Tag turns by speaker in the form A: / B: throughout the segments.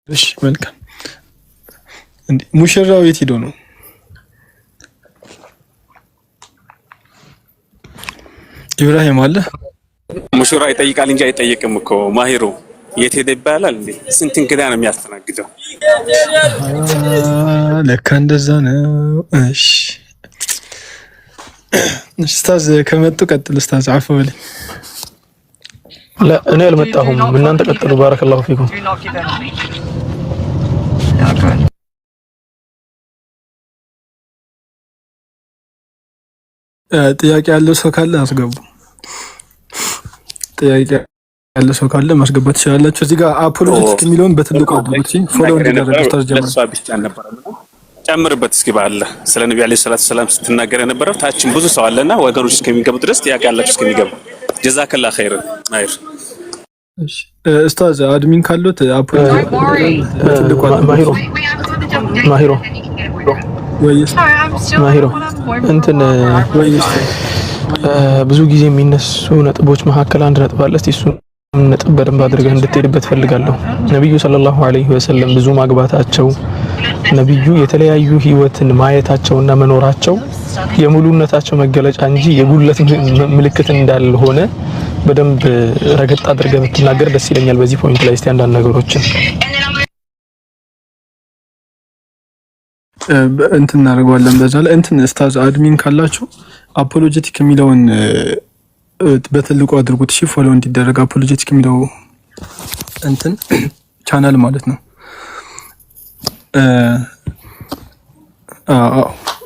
A: እሺ መልካም እንዴ ሙሽራው የት ሄዶ ነው? ኢብራሂም አለ
B: ሙሽራ ይጠይቃል እንጂ አይጠይቅም እኮ ማሂሩ የት ሄደ ይባላል እንዴ? ስንት እንግዳ ነው የሚያስተናግደው?
A: ለካ እንደዛ ነው። እሺ ኡስታዝ ከመጡ ቀጥል ኡስታዝ አፉ በለኝ።
C: لا እኔ አልመጣሁም እናንተ ቀጥሉ ባረከላሁ ፊኩም።
A: ጥያቄ ያለው ሰው ካለ አስገቡ። ጥያቄ ያለው ሰው ካለ ማስገባት ትችላላችሁ። እዚህ ጋር አፖሎጂቲክ የሚለውን በትልቁ አድርጉት። ፎሎ እንዲደረግ ኡስታዝ ጀማል
B: ጨምርበት እስኪ ባለ ስለ ነብዩ አለይሂ ሰላቱ ሰላም ስትናገር የነበረው ታችን ብዙ ሰው አለና ወገኖች እስከሚገቡ ድረስ ጥያቄ ያላችሁ እስከሚገቡ ጀዛከላ ኸይር ማይር።
A: እሺ ኡስታዝ አድሚን ካሉት አፖሎጂቲክ በትልቁ
C: ማሂሮ እንትን ብዙ ጊዜ የሚነሱ ነጥቦች መካከል አንድ ነጥብ አለ። እስቲ እሱን ነጥብ በደንብ አድርገህ እንድትሄድበት ፈልጋለሁ። ነብዩ ሰለላሁ ዐለይሂ ወሰለም ብዙ ማግባታቸው፣ ነብዩ የተለያዩ ህይወትን ማየታቸውና መኖራቸው የሙሉነታቸው መገለጫ እንጂ የጉለት ምልክት እንዳልሆነ በደንብ ረገጥ አድርገህ ብትናገር ደስ ይለኛል። በዚህ ፖይንት ላይ እስቲ አንዳንድ ነገሮችን
A: እንትን እናደርገዋለን። በዛ ላይ እንትን ኡስታዝ አድሚን ካላችሁ አፖሎጂቲክ የሚለውን በትልቁ አድርጉት። እሺ ፎሎ እንዲደረግ አፖሎጂቲክ የሚለው እንትን ቻናል ማለት ነው።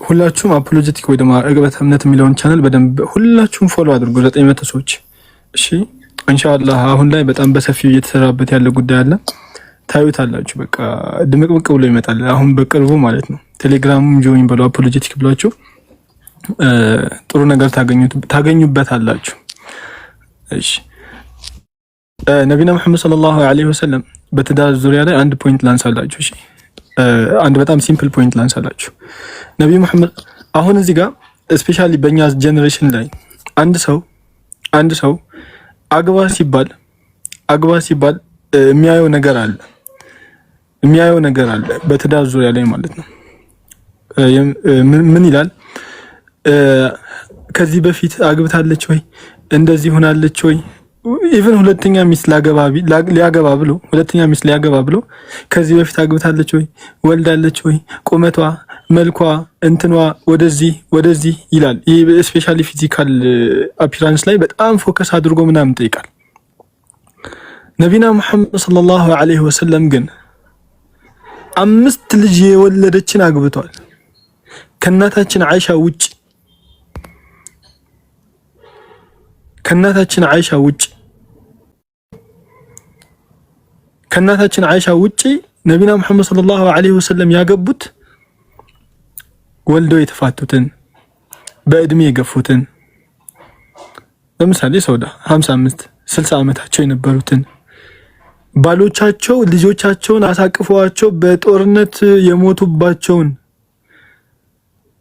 A: ሁላችሁም አፖሎጂቲክ ወይ ደግሞ እግበት እምነት የሚለውን ቻናል በደንብ ሁላችሁም ፎሎ አድርጉ። 900 ሰዎች እሺ። ኢንሻአላህ አሁን ላይ በጣም በሰፊው እየተሰራበት ያለ ጉዳይ አለ። ታዩታላችሁ። በቃ ድምቅምቅ ብሎ ይመጣል አሁን በቅርቡ ማለት ነው። ቴሌግራሙም ጆይን በሉ አፖሎጂቲክ ብላችሁ ጥሩ ነገር ታገኙበታላችሁ። እሺ ነብዩና መሐመድ ሰለላሁ ዐለይሂ ወሰለም በትዳር ዙሪያ ላይ አንድ ፖይንት ላንሳላችሁ። እሺ አንድ በጣም ሲምፕል ፖይንት ላንሳላችሁ። ነብዩ መሐመድ አሁን እዚህ ጋር ስፔሻሊ በእኛ ጄኔሬሽን ላይ አንድ ሰው አግባ ሲባል የሚያየው ነገር አለ በትዳር ዙሪያ ላይ ማለት ነው። ምን ይላል? ከዚህ በፊት አግብታለች ወይ እንደዚህ ሆናለች ወይ ኢቭን ሁለተኛ ሚስት ሊያገባ ብሎ ከዚህ በፊት አግብታለች ወይ ወልዳለች ወይ ቁመቷ መልኳ እንትኗ ወደዚህ ይላል። ይሄ ስፔሻሊ ፊዚካል አፒራንስ ላይ በጣም ፎከስ አድርጎ ምናምን ጠይቃል። ነቢና መሐመድ ሰለላሁ ዐለይሂ ወሰለም ግን 5 ልጅ የወለደችን አግብቷል። ከእናታችን አይሻ ውጪ ነቢና መሐመድ ሰለላሁ ዐለይሂ ወሰለም ያገቡት ወልደው የተፋቱትን በእድሜ የገፉትን ለምሳሌ ሰውዳ 55 60 ዓመታቸው የነበሩትን ባሎቻቸው ልጆቻቸውን አሳቅፈዋቸው በጦርነት የሞቱባቸውን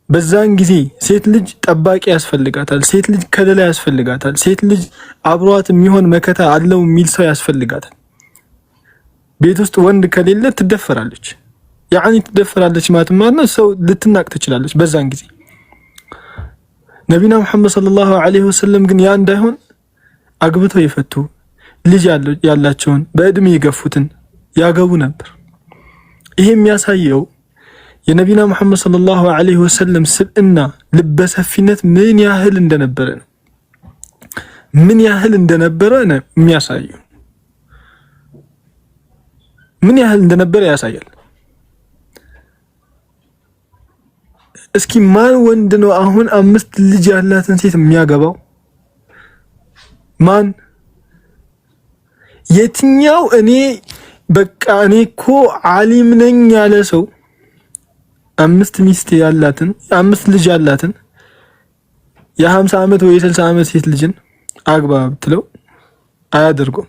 A: በዛን ጊዜ ሴት ልጅ ጠባቂ ያስፈልጋታል፣ ሴት ልጅ ከለላ ያስፈልጋታል፣ ሴት ልጅ አብሯት የሚሆን መከታ አለው የሚል ሰው ያስፈልጋታል። ቤት ውስጥ ወንድ ከሌለ ትደፈራለች። ትደፈራለች ማለት ነው፣ ሰው ልትናቅ ትችላለች በዛን ጊዜ። ነቢና መሐመድ ሰለላሁ ዐለይሂ ወሰለም ግን ያ እንዳይሆን አግብተው የፈቱ ልጅ ያላቸውን በእድሜ የገፉትን ያገቡ ነበር። ይሄ የሚያሳየው የነቢና መሐመድ ሰለላሁ ዐለይሂ ወሰለም ስብዕና ልበሰፊነት ምን ያህል እንደነበረ ነው የሚያሳየው። ምን ያህል እንደነበረ ያሳያል። እስኪ ማን ወንድ ነው አሁን 5 ልጅ ያላትን ሴት የሚያገባው? ማን? የትኛው? እኔ እኮ ዓሊም ነኝ ያለ ሰው 5 ሚስት ያላትን 5 ልጅ ያላትን የ50 ዓመት ወይ 60 ዓመት ሴት ልጅን አግባ ብትለው አያደርጉም።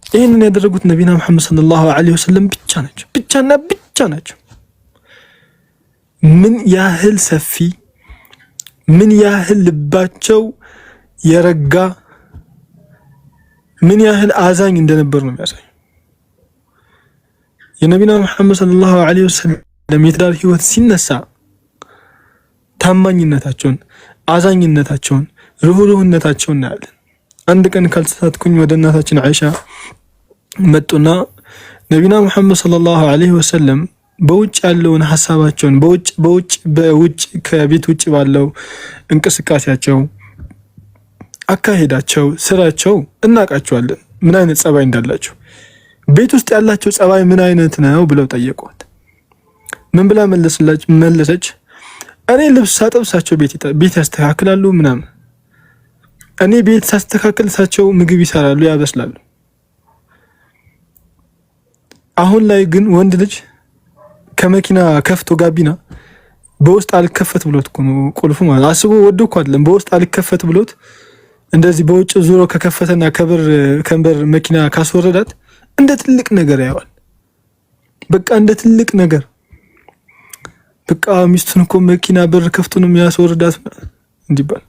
A: ይሄንን ያደረጉት ነቢና መሐመድ ሰለላሁ ዐለይሂ ወሰለም ብቻ ናቸው። ምን ያህል ሰፊ፣ ምን ያህል ልባቸው የረጋ፣ ምን ያህል አዛኝ እንደነበር ነው የሚያሳየው። የነቢና መሐመድ ሰለላሁ ዐለይሂ ወሰለም የትዳር ህይወት ሲነሳ ታማኝነታቸውን፣ አዛኝነታቸውን፣ ሩህሩህነታቸውን እናያለን። አንድ ቀን ካልተሳትኩኝ ወደ እናታችን አይሻ መጡና ነቢና መሐመድ ሰለላሁ ዐለይሂ ወሰለም በውጭ ያለውን ሐሳባቸውን በውጭ ከቤት ውጭ ባለው እንቅስቃሴያቸው፣ አካሄዳቸው፣ ስራቸው እናውቃቸዋለን ምን አይነት ጸባይ እንዳላቸው። ቤት ውስጥ ያላቸው ጸባይ ምን አይነት ነው ብለው ጠየቋት። ምን ብላ መለሰች? እኔ ልብስ ሳጥብ እሳቸው ቤት ያስተካክላሉ ምናምን፣ እኔ ቤት ሳስተካክል እሳቸው ምግብ ይሰራሉ ያበስላሉ። አሁን ላይ ግን ወንድ ልጅ ከመኪና ከፍቶ ጋቢና በውስጥ አልከፈት ብሎት እኮ ነው ቁልፉ ማለት አስቦ ወዶ እኮ አይደለም። በውስጥ አልከፈት ብሎት እንደዚህ በውጭ ዙሮ ከከፈተና ከበር መኪና ካስወረዳት እንደ ትልቅ ነገር ያየዋል። በቃ እንደ ትልቅ ነገር በቃ ሚስቱን እኮ መኪና በር ከፍቶ ነው የሚያስወርዳት እንዲባል።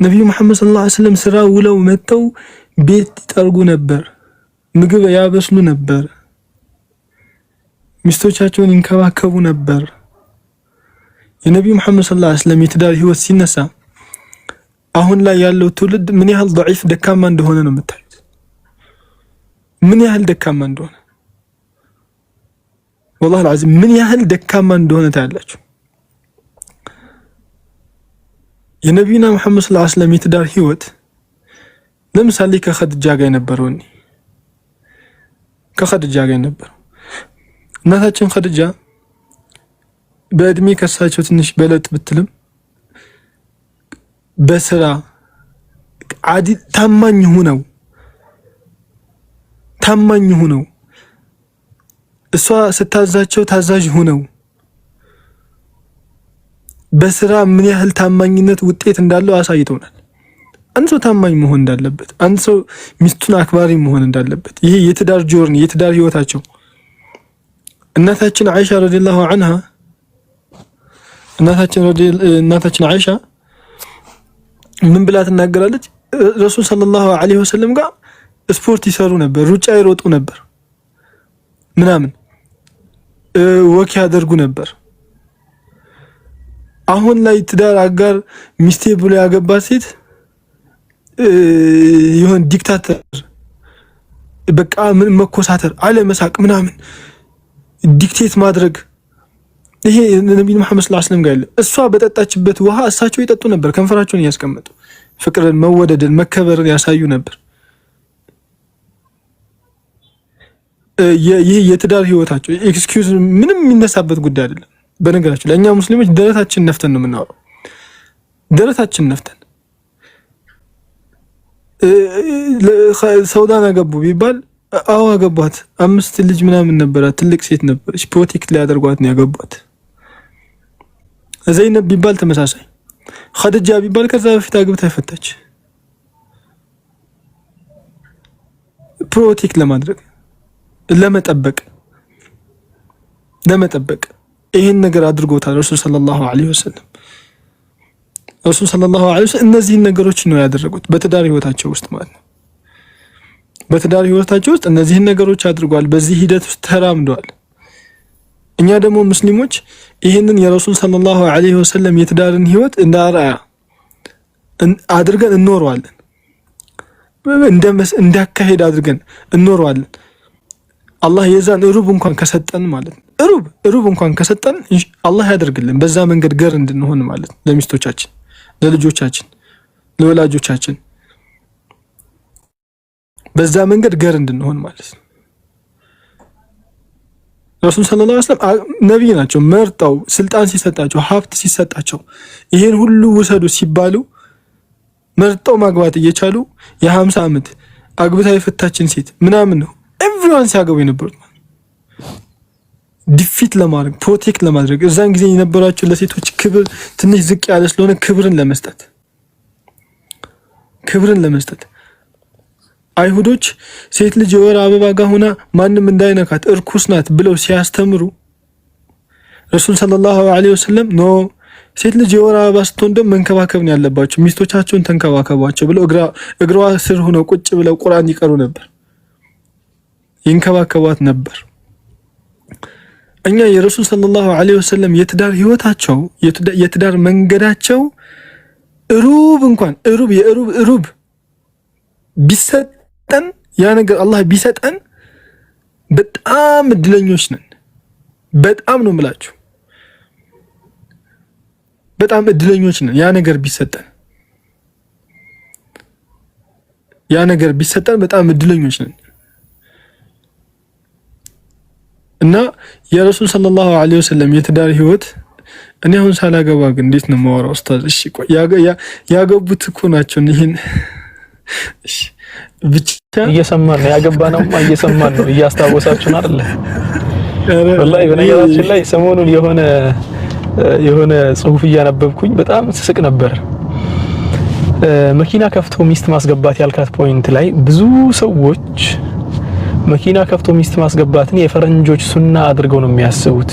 A: ነብዩ መሐመድ ሰለላሁ ዐለይሂ ወሰለም ስራ ውለው መተው ቤት ይጠርጉ ነበር፣ ምግብ ያበስሉ ነበር፣ ሚስቶቻቸውን ይንከባከቡ ነበር። የነብዩ መሐመድ ሰለላሁ ዐለይሂ ወሰለም የትዳር ህይወት ሲነሳ አሁን ላይ ያለው ትውልድ ምን ያህል ضعيف ደካማ እንደሆነ ነው የምታዩት። ምን ያህል ደካማ እንደሆነ والله العظيم ምን ያህል ደካማ እንደሆነ ታያላችሁ። የነብዩና መሐመድ ሰለላሁ ዐለይሂ ወሰለም የትዳር ህይወት ለምሳሌ ከኸዲጃ ጋር የነበረው እናታችን ኸዲጃ በእድሜ ከሳቸው ትንሽ በለጥ ብትልም በስራ አዲል ታማኝ ሆነው እሷ ስታዛቸው ታዛዥ ሆነው በስራ ምን ያህል ታማኝነት ውጤት እንዳለው አሳይተውናል። አንድ ሰው ታማኝ መሆን እንዳለበት፣ አንድ ሰው ሚስቱን አክባሪ መሆን እንዳለበት፣ ይሄ የትዳር ጆርኒ የትዳር ህይወታቸው እናታችን አይሻ ረዲየላሁ ዐንሃ እናታችን አይሻ ምን ብላ ትናገራለች? ረሱል ሰለላሁ ዐለይሂ ወሰለም ጋር ስፖርት ይሰሩ ነበር፣ ሩጫ ይሮጡ ነበር፣ ምናምን ወክ ያደርጉ ነበር። አሁን ላይ ትዳር አጋር ሚስቴ ብሎ ያገባት ሴት ይሁን ዲክታተር፣ በቃ ምን መኮሳተር፣ አለመሳቅ፣ ምናምን ዲክቴት ማድረግ፣ ይሄ ነብዩ መሐመድ ሰለላሁ ዐለይሂ ወሰለም ጋር እሷ በጠጣችበት ውሃ እሳቸው ይጠጡ ነበር፣ ከንፈራቸውን እያስቀመጡ ፍቅርን፣ መወደድን፣ መከበርን ያሳዩ ነበር። ይህ የትዳር ህይወታቸው ኤክስኪውዝ ምንም የሚነሳበት ጉዳይ አይደለም። በነገራችን ለእኛ ሙስሊሞች ደረታችን ነፍተን ነው የምናወራው። ደረታችን ነፍተን ሰውዳን አገቡ ቢባል አዎ አገቧት፣ 5 ልጅ ምናምን ነበራት፣ ትልቅ ሴት ነበረች፣ ፕሮቴክት ሊያደርጓት ነው ያገቧት። ዘይነብ ቢባል ተመሳሳይ፣ ኸዲጃ ቢባል ከዛ በፊት አግብታ ፈታች። ፕሮቴክት ለማድረግ ለመጠበቅ ይሄን ነገር አድርጎታል ረሱል ሰለላሁ ዐለይሂ ወሰለም። ረሱል ሰለላሁ ዐለይሂ ወሰለም እነዚህን ነገሮች ነው ያደረጉት በትዳር ህይወታቸው ውስጥ ማለት ነው። በትዳር ህይወታቸው ውስጥ እነዚህን ነገሮች አድርጓል። በዚህ ሂደት ውስጥ ተራምደዋል። እኛ ደግሞ ሙስሊሞች ይሄንን የረሱል ሰለላሁ ዐለይሂ ወሰለም የትዳርን ህይወት እንደ አርአያ አድርገን እንኖረዋለን። እንዳካሄድ አድርገን እንኖረዋለን። አላህ የዛን ሩብ እንኳን ከሰጠን ማለት ነው ሩብ እንኳን ከሰጠን አላህ ያደርግልን በዛ መንገድ ገር እንድንሆን ማለት ነው። ለሚስቶቻችን፣ ለልጆቻችን፣ ለወላጆቻችን በዛ መንገድ ገር እንድንሆን ማለት ነው። ረሱል ሰለላሁ ዐለይሂ ወሰለም ነብይ ናቸው። መርጠው ስልጣን ሲሰጣቸው፣ ሀብት ሲሰጣቸው፣ ይሄን ሁሉ ውሰዱ ሲባሉ መርጠው ማግባት እየቻሉ የ50 ዓመት አግብታ የፈታችን ሴት ምናምን ነው ኤቭሪዋን ሲያገቡ የነበሩት ማለት ዲፊት ለማድረግ ፕሮቴክት ለማድረግ እዛን ጊዜ የነበራቸው ለሴቶች ክብር ትንሽ ዝቅ ያለ ስለሆነ ክብርን ለመስጠት አይሁዶች ሴት ልጅ የወር አበባ ጋር ሆና ማንም እንዳይነካት እርኩስ ናት ብለው ሲያስተምሩ ረሱል ሰለላሁ ዐለይሂ ወሰለም ኖ ሴት ልጅ የወር አበባ ስትሆን ደግሞ መንከባከብ ነው ያለባቸው፣ ሚስቶቻቸውን ተንከባከቧቸው ብለው እግሯ ስር ሆነው ቁጭ ብለው ቁርአን ይቀሩ ነበር፣ ይንከባከቧት ነበር። እኛ የረሱል ሰለላሁ ዐለይሂ ወሰለም የትዳር ህይወታቸው የትዳር መንገዳቸው ሩብ እንኳን ሩብ ቢሰጠን ያ ነገር አላህ ቢሰጠን በጣም እድለኞች ነን። በጣም ነው የምላችሁ፣ በጣም እድለኞች ነን። ያ ነገር ቢሰጠን በጣም እድለኞች ነን። እና የረሱል ሰለላሁ ዐለይሂ ወሰለም የትዳር ህይወት እኔ አሁን ሳላገባ ግን እንዴት ነው የማወራው? ኡስታዝ እሺ ቆይ ያገቡት እኮ ናቸው። ይሄን እሺ ብቻ
C: እየሰማን ነው ያገባነውማ እየሰማን ነው። እያስታወሳችሁን አይደለ? ወላሂ በነገራችን ላይ ሰሞኑን የሆነ ጽሁፍ እያነበብኩኝ በጣም ስስቅ ነበር። መኪና ከፍቶ ሚስት ማስገባት ያልካት ፖይንት ላይ ብዙ ሰዎች መኪና ከፍቶ ሚስት ማስገባትን የፈረንጆች ሱና አድርገው ነው የሚያስቡት።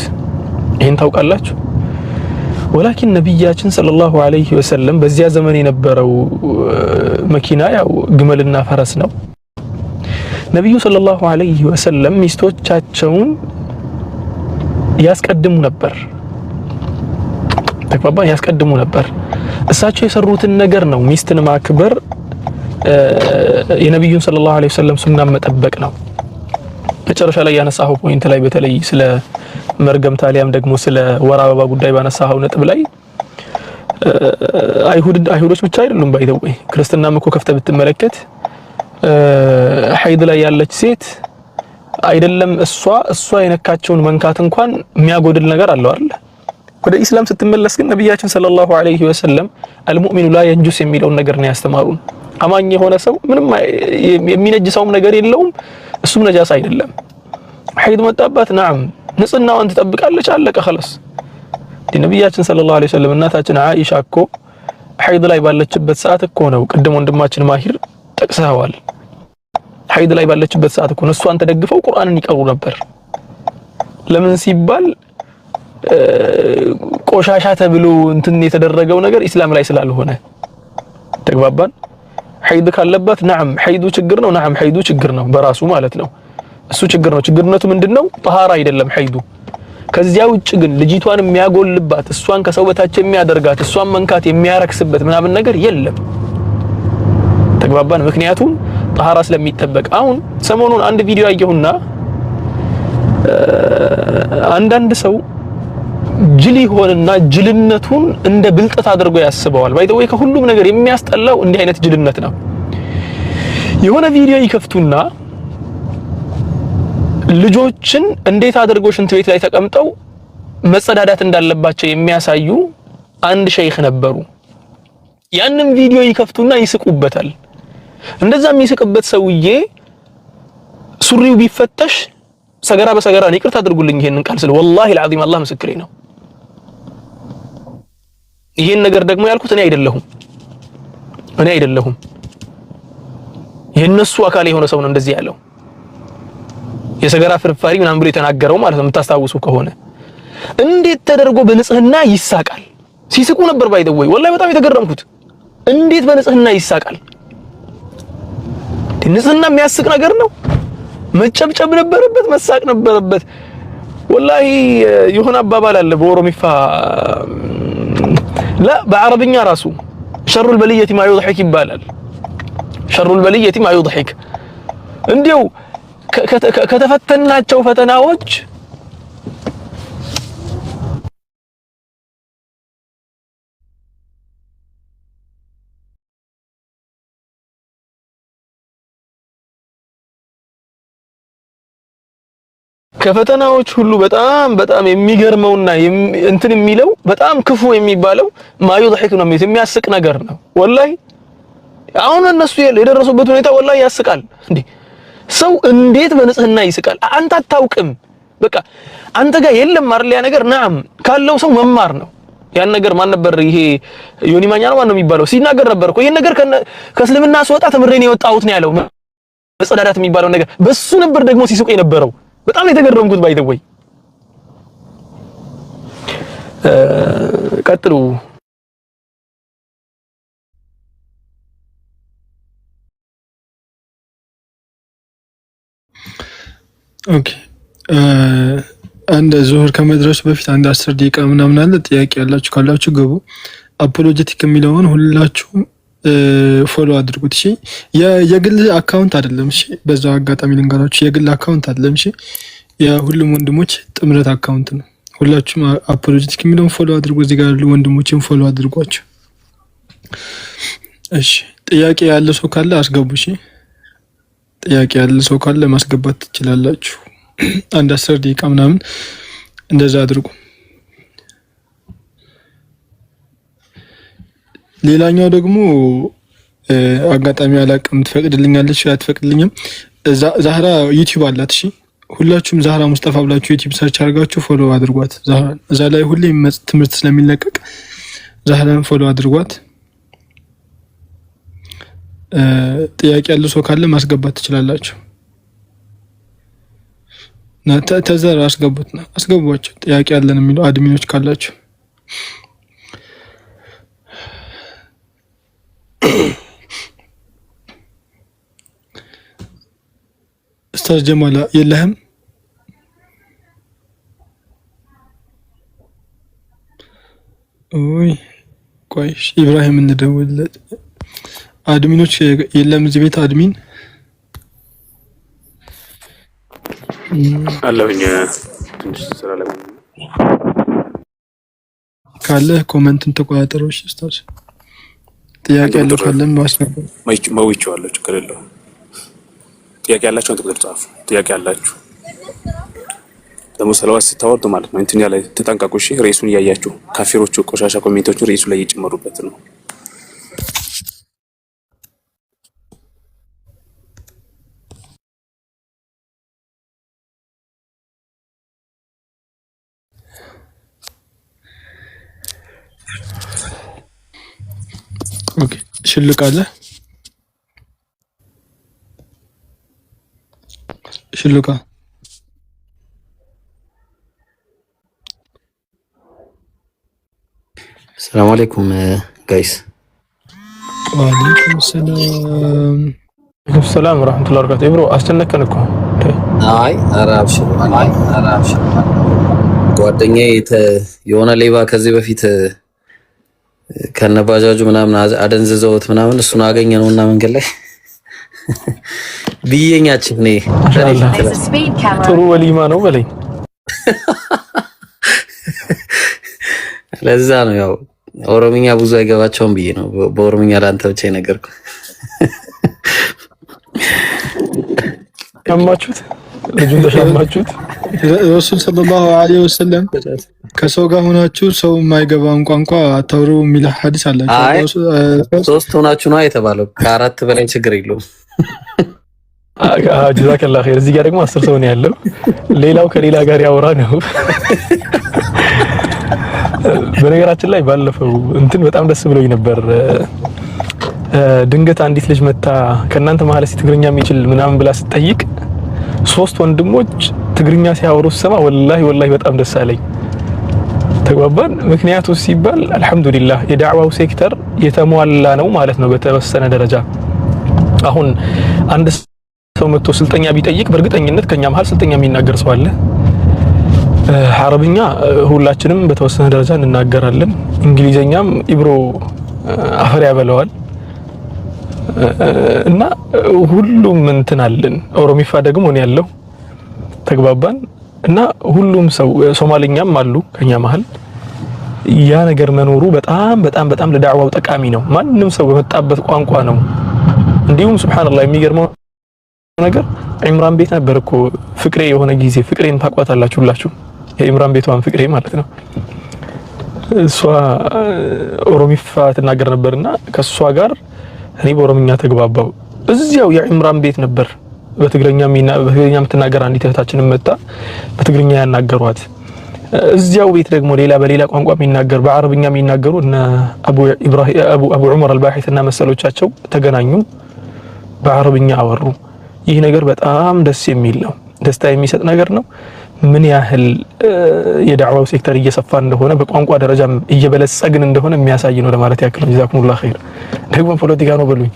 C: ይሄን ታውቃላችሁ? ወላኪን ነብያችን ሰለላሁ ዐለይሂ ወሰለም በዚያ ዘመን የነበረው መኪና ያው ግመልና ፈረስ ነው። ነብዩ ሰለላሁ ዐለይሂ ወሰለም ሚስቶቻቸውን ያስቀድሙ ነበር። ተግባባን? ያስቀድሙ ነበር። እሳቸው የሰሩትን ነገር ነው ሚስትን ማክበር የነብዩን ሰለላሁ ዐለይሂ ወሰለም ሱና መጠበቅ ነው። መጨረሻ ላይ ያነሳው ፖይንት ላይ በተለይ ስለ መርገም ታሊያም ደግሞ ስለ ወር አበባ ጉዳይ ባነሳው ነጥብ ላይ አይሁዶች ብቻ አይደሉም ባይተወይ ክርስትናም እኮ ከፍተ ብትመለከት ሐይድ ላይ ያለች ሴት አይደለም እሷ የነካቸውን መንካት እንኳን የሚያጎድል ነገር አለው አይደል? ወደ ኢስላም ስትመለስ ግን ነብያችን ሰለላሁ ዐለይሂ ወሰለም አልሙእሚኑ ላ የንጁስ የሚለውን ነገር ነው ያስተማሩን። አማኝ የሆነ ሰው ምንም የሚነጅሰውም ነገር የለውም፣ እሱም ነጃሳ አይደለም። ሐይድ መጣባት ናም ንጽህናዋን ትጠብቃለች፣ አለቀ خلاص። ነብያችን ሰለላሁ ዐለይሂ ወሰለም እናታችን አይሻ እኮ ሐይድ ላይ ባለችበት ሰዓት እኮ ነው ቅድም ወንድማችን ማሂር ጠቅሰዋል። ሐይድ ላይ ባለችበት ሰዓት እኮ ነው እሷን ተደግፈው ቁርአንን ይቀሩ ነበር። ለምን ሲባል ቆሻሻ ተብሎ እንትን የተደረገው ነገር ኢስላም ላይ ስላልሆነ። ተግባባን? ሐይድ ካለባት ናም ሐይዱ ችግር ነው፣ ናም ሐይዱ ችግር ነው በራሱ ማለት ነው። እሱ ችግር ነው። ችግርነቱ ምንድነው? ጠሃራ አይደለም ሐይዱ። ከዚያ ውጭ ግን ልጅቷን የሚያጎልባት እሷን ከሰው በታች የሚያደርጋት እሷን መንካት የሚያረክስበት ምናምን ነገር የለም። ተግባባን? ምክንያቱም ጠሃራ ስለሚጠበቅ። አሁን ሰሞኑን አንድ ቪዲዮ አየሁና አንዳንድ ሰው ጅል ይሆንና ጅልነቱን እንደ ብልጠት አድርጎ ያስበዋል። ባይተወይ ከሁሉም ነገር የሚያስጠላው እንዲህ አይነት ጅልነት ነው። የሆነ ቪዲዮ ይከፍቱና ልጆችን እንዴት አድርጎ ሽንት ቤት ላይ ተቀምጠው መጸዳዳት እንዳለባቸው የሚያሳዩ አንድ ሸይኽ ነበሩ። ያንን ቪዲዮ ይከፍቱና ይስቁበታል። እንደዛ የሚስቅበት ሰውዬ ሱሪው ቢፈተሽ ሰገራ በሰገራ ነው። ይቅርታ አድርጉልኝ ይሄንን ቃል ስለ ወላሂ العظيم አላህ ምስክሬ ነው። ይሄን ነገር ደግሞ ያልኩት እኔ አይደለሁም የነሱ አካል የሆነ ሰው ነው እንደዚህ ያለው። የሰገራ ፍርፋሪ ምናምን ብሎ የተናገረው ማለት ነው የምታስታውሱ ከሆነ። እንዴት ተደርጎ በንጽህና ይሳቃል? ሲስቁ ነበር ባይደወይ ወላሂ በጣም የተገረምኩት። እንዴት በንጽህና ይሳቃል? ንጽህና የሚያስቅ ነገር ነው። መጨብጨብ ነበረበት፣ መሳቅ ነበረበት። ወላሂ የሆነ አባባል አለ በኦሮሚፋ لا بعربኛ ራሱ شر البلية ما يضحك ይባላል። شر البلية ما يضحك እንዲው ከተፈተናቸው ፈተናዎች ከፈተናዎች ሁሉ በጣም የሚገርመውና እንትን የሚለው በጣም ክፉ የሚባለው ማዩድሂክ ነው የሚያስቅ ነገር ነው። ወላሂ አሁን እነሱ የደረሱበት ሁኔታ ወላሂ ያስቃል። እንዴ ሰው እንዴት በንጽህና ይስቃል? አንተ አታውቅም። በቃ አንተ ጋር የለም አይደል ያ ነገር። ናም ካለው ሰው መማር ነው። ያን ነገር ማን ነበር ይሄ ዮኒ ማኛ ነው ማን ነው የሚባለው ሲናገር ነበር እኮ ይሄን ነገር ከእስልምና ስወጣ ተምሬን የወጣሁት ነው ያለው። መጸዳዳት የሚባለው ነገር በሱ ነበር ደግሞ ሲስቁ የነበረው። በጣም የተገረምኩት ባይተወይ ቀጥሉ።
A: ኦኬ አንድ ዙህር ከመድረሱ በፊት አንድ 10 ደቂቃ ምናምን አለ። ጥያቄ ያላችሁ ካላችሁ ግቡ። አፖሎጀቲክ የሚለውን ሁላችሁም ፎሎ አድርጉት። እሺ የግል አካውንት አይደለም። እሺ በዛው አጋጣሚ ልንገራችሁ፣ የግል አካውንት አይደለም። እሺ የሁሉም ወንድሞች ጥምረት አካውንት ነው። ሁላችሁም አፖሎጀቲክ የሚለውን ፎሎ አድርጉ። እዚህ ጋር ያሉ ወንድሞችን ፎሎ አድርጓቸው። እሺ ጥያቄ ያለ ሰው ካለ አስገቡ። እሺ ጥያቄ ያለ ሰው ካለ ማስገባት ትችላላችሁ። አንድ 10 ደቂቃ ምናምን እንደዛ አድርጉ። ሌላኛው ደግሞ አጋጣሚ አላቅም ትፈቅድልኛለች አትፈቅድልኝም። ዛህራ ዩቲዩብ አላት። እሺ ሁላችሁም ዛህራ ሙስጠፋ ብላችሁ ዩቲዩብ ሰርች አድርጋችሁ ፎሎ አድርጓት። እዛ ላይ ሁሌም ትምህርት ስለሚለቀቅ ዛህራን ፎሎ አድርጓት። ጥያቄ ያለው ሰው ካለ ማስገባት ትችላላችሁ። ተዘራ አስገቧቸው። ጥያቄ ያለን የሚሉ አድሚኖች ካላችሁ ኡስታዝ ጀማላ የለህም? ኦይ ቆይ ኢብራሂም እንደደውልለት። አድሚኖች የለም እዚህ ቤት አድሚን
B: አለሁኝ። ትንሽ ስራ ላይ
A: ካለ ኮሜንትን ተቆጣጠረው። እሺ ኡስታዝ ጥያቄ ያለው ካለን ማስገባት
B: መውጫዋለሁ። ችግር የለውም። ጥያቄ ያላችሁ ቁጥር ጻፉ። ጥያቄ ያላችሁ ደግሞ ሰለዋት ስታወርዱ ማለት ነው እንትን ያለ ተጠንቀቁ። እሺ ሬሱን እያያችሁ ካፊሮቹ ቆሻሻ ኮሜንቶቹን ሬሱ ላይ እየጨመሩበት ነው።
A: ኦኬ ሽልቅ አለ። ሽልቃ
D: ሰላም አለይኩም ጋይስ።
A: ወአለይኩም ሰላም
C: ወራህመቱላሂ ወበረካቱ። ብሮ አስጨነቀን እኮ።
D: አይ አራብሽሩ ጓደኛዬ የሆነ ሌባ ከዚህ በፊት ከነባጃጁ ምናምን አደንዝዘውት ምናምን እሱን አገኘነውና መንገድ ላይ ቢየኛችን ነኝ።
C: ጥሩ ወሊማ ነው በለኝ።
D: ለዛ ነው ያው ኦሮምኛ ብዙ አይገባቸውም ብዬ ነው በኦሮምኛ ላንተ ብቻ ነገርኩ።
C: ሰማችሁት? ልጁን ተሰማችሁት?
A: ረሱል ሰለላሁ ዐለይሂ ወሰለም ከሰው ጋር ሆናችሁ ሰው የማይገባውን ቋንቋ አታውሩ የሚል ሐዲስ አላቸው።
D: ሶስት ሆናችሁ ነው የተባለው። ከአራት በላይ ችግር የለውም።
C: ጀዛከላ ኸይር። እዚህ ጋር ደግሞ 10 ሰው ነው ያለው። ሌላው ከሌላ ጋር ያወራ ነው። በነገራችን ላይ ባለፈው እንትን በጣም ደስ ብሎኝ ነበር። ድንገት አንዲት ልጅ መታ ከእናንተ መሀል እስቲ ትግርኛ የሚችል ምናምን ብላ ስትጠይቅ 3 ወንድሞች ትግርኛ ሲያወሩ ሰማ። ወላሂ በጣም ደስ አለኝ። ተግባባን። ምክንያቱ ሲባል አልহামዱሊላህ የዳዕዋው ሴክተር የተሟላ ነው ማለት ነው በተወሰነ ደረጃ። አሁን አንድ ሰው መጥቶ ስልጠኛ ቢጠይቅ በእርግጠኝነት ከኛ መሀል ስልጠኛ የሚናገር ሰው አለ። አረብኛ ሁላችንም በተወሰነ ደረጃ እንናገራለን። እንግሊዘኛም ኢብሮ አፈር ያበለዋል እና ሁሉም እንትን አለን። ኦሮሚፋ ደግሞ ነው ያለው። ተግባባን። እና ሁሉም ሰው ሶማሊኛም አሉ ከኛ መሀል። ያ ነገር መኖሩ በጣም ለዳዕዋው ጠቃሚ ነው። ማንንም ሰው በመጣበት ቋንቋ ነው። እንዲሁም ሱብሃንአላህ የሚገርመው ነገር ኢምራን ቤት ነበር እኮ ፍቅሬ የሆነ ጊዜ ፍቅሬን ታቋታላችሁ ሁላችሁ። የኢምራን ቤቷን ፍቅሬ ማለት ነው። እሷ ኦሮሚፋ ትናገር ነበርና ከሷ ጋር እኔ በኦሮምኛ ተግባባው። እዚያው የኢምራን ቤት ነበር በትግርኛ የምትናገር አንዲት እህታችንን መጣ በትግርኛ ያናገሯት። እዚያው ቤት ደግሞ በሌላ ቋንቋ የሚናገር በአረብኛ የሚናገሩ እና አቡ ዑመር አልባሒት እና መሰሎቻቸው ተገናኙ፣ በአረብኛ አወሩ። ይህ ነገር በጣም ደስ የሚል ነው፣ ደስታ የሚሰጥ ነገር ነው። ምን ያህል የዳዕዋው ሴክተር እየሰፋ እንደሆነ በቋንቋ ደረጃ እየበለጸግን እንደሆነ የሚያሳይ ነው ለማለት ያክል ነው። ጀዛኩሙላህ ኸይር። ደግሞ ፖለቲካ ነው በሉኝ።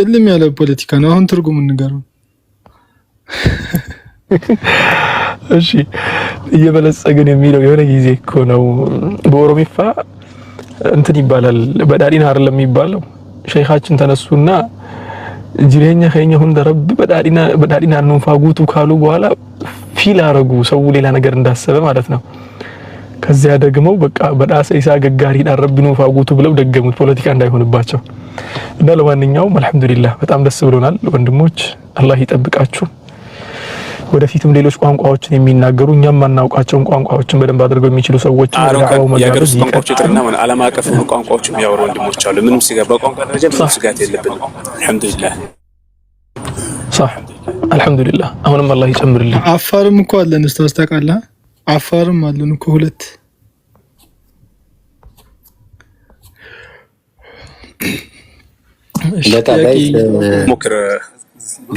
A: እልም ያለ ፖለቲካ ነው። አሁን ትርጉም እንገረው።
C: እሺ እየበለጸግን የሚለው የሆነ ጊዜ እኮ ነው በኦሮሚፋ እንትን ይባላል በዳዲና አይደለም የሚባለው ሸይኻችን ተነሱና ጅሬኛ ከኛ ሁን ደረብ በዳዲና ነው ፋጉቱ ካሉ በኋላ ፊል አረጉ ሰው ሌላ ነገር እንዳሰበ ማለት ነው ከዚያ ደግሞ በቃ በዳሰ ኢሳ ገጋሪ ዳረብኑ ፋጉቱ ብለው ደገሙት ፖለቲካ እንዳይሆንባቸው እና ለማንኛውም አልহামዱሊላህ በጣም ደስ ብሎናል ወንድሞች አላህ ይጠብቃችሁ ወደፊትም ሌሎች ቋንቋዎችን የሚናገሩ እኛም ማናውቃቸውን ቋንቋዎችን በደንብ አድርገው የሚችሉ ሰዎች
B: ያው ያገርስ ቋንቋዎች እና ዓለም አቀፍ ቋንቋዎች የሚያወሩ ወንድሞች አሉ ምንም ሲገባ ቋንቋ ደረጃ ምንም ስጋት የለብንም አልহামዱሊላህ
C: صح አልহামዱሊላህ አሁንም አላህ ይጨምርልኝ
A: አፋርም እኮ አለን ኡስታዝ ታውቃለህ አፋርም አለን እኮ ሁለት
D: ለካ
B: ሞክር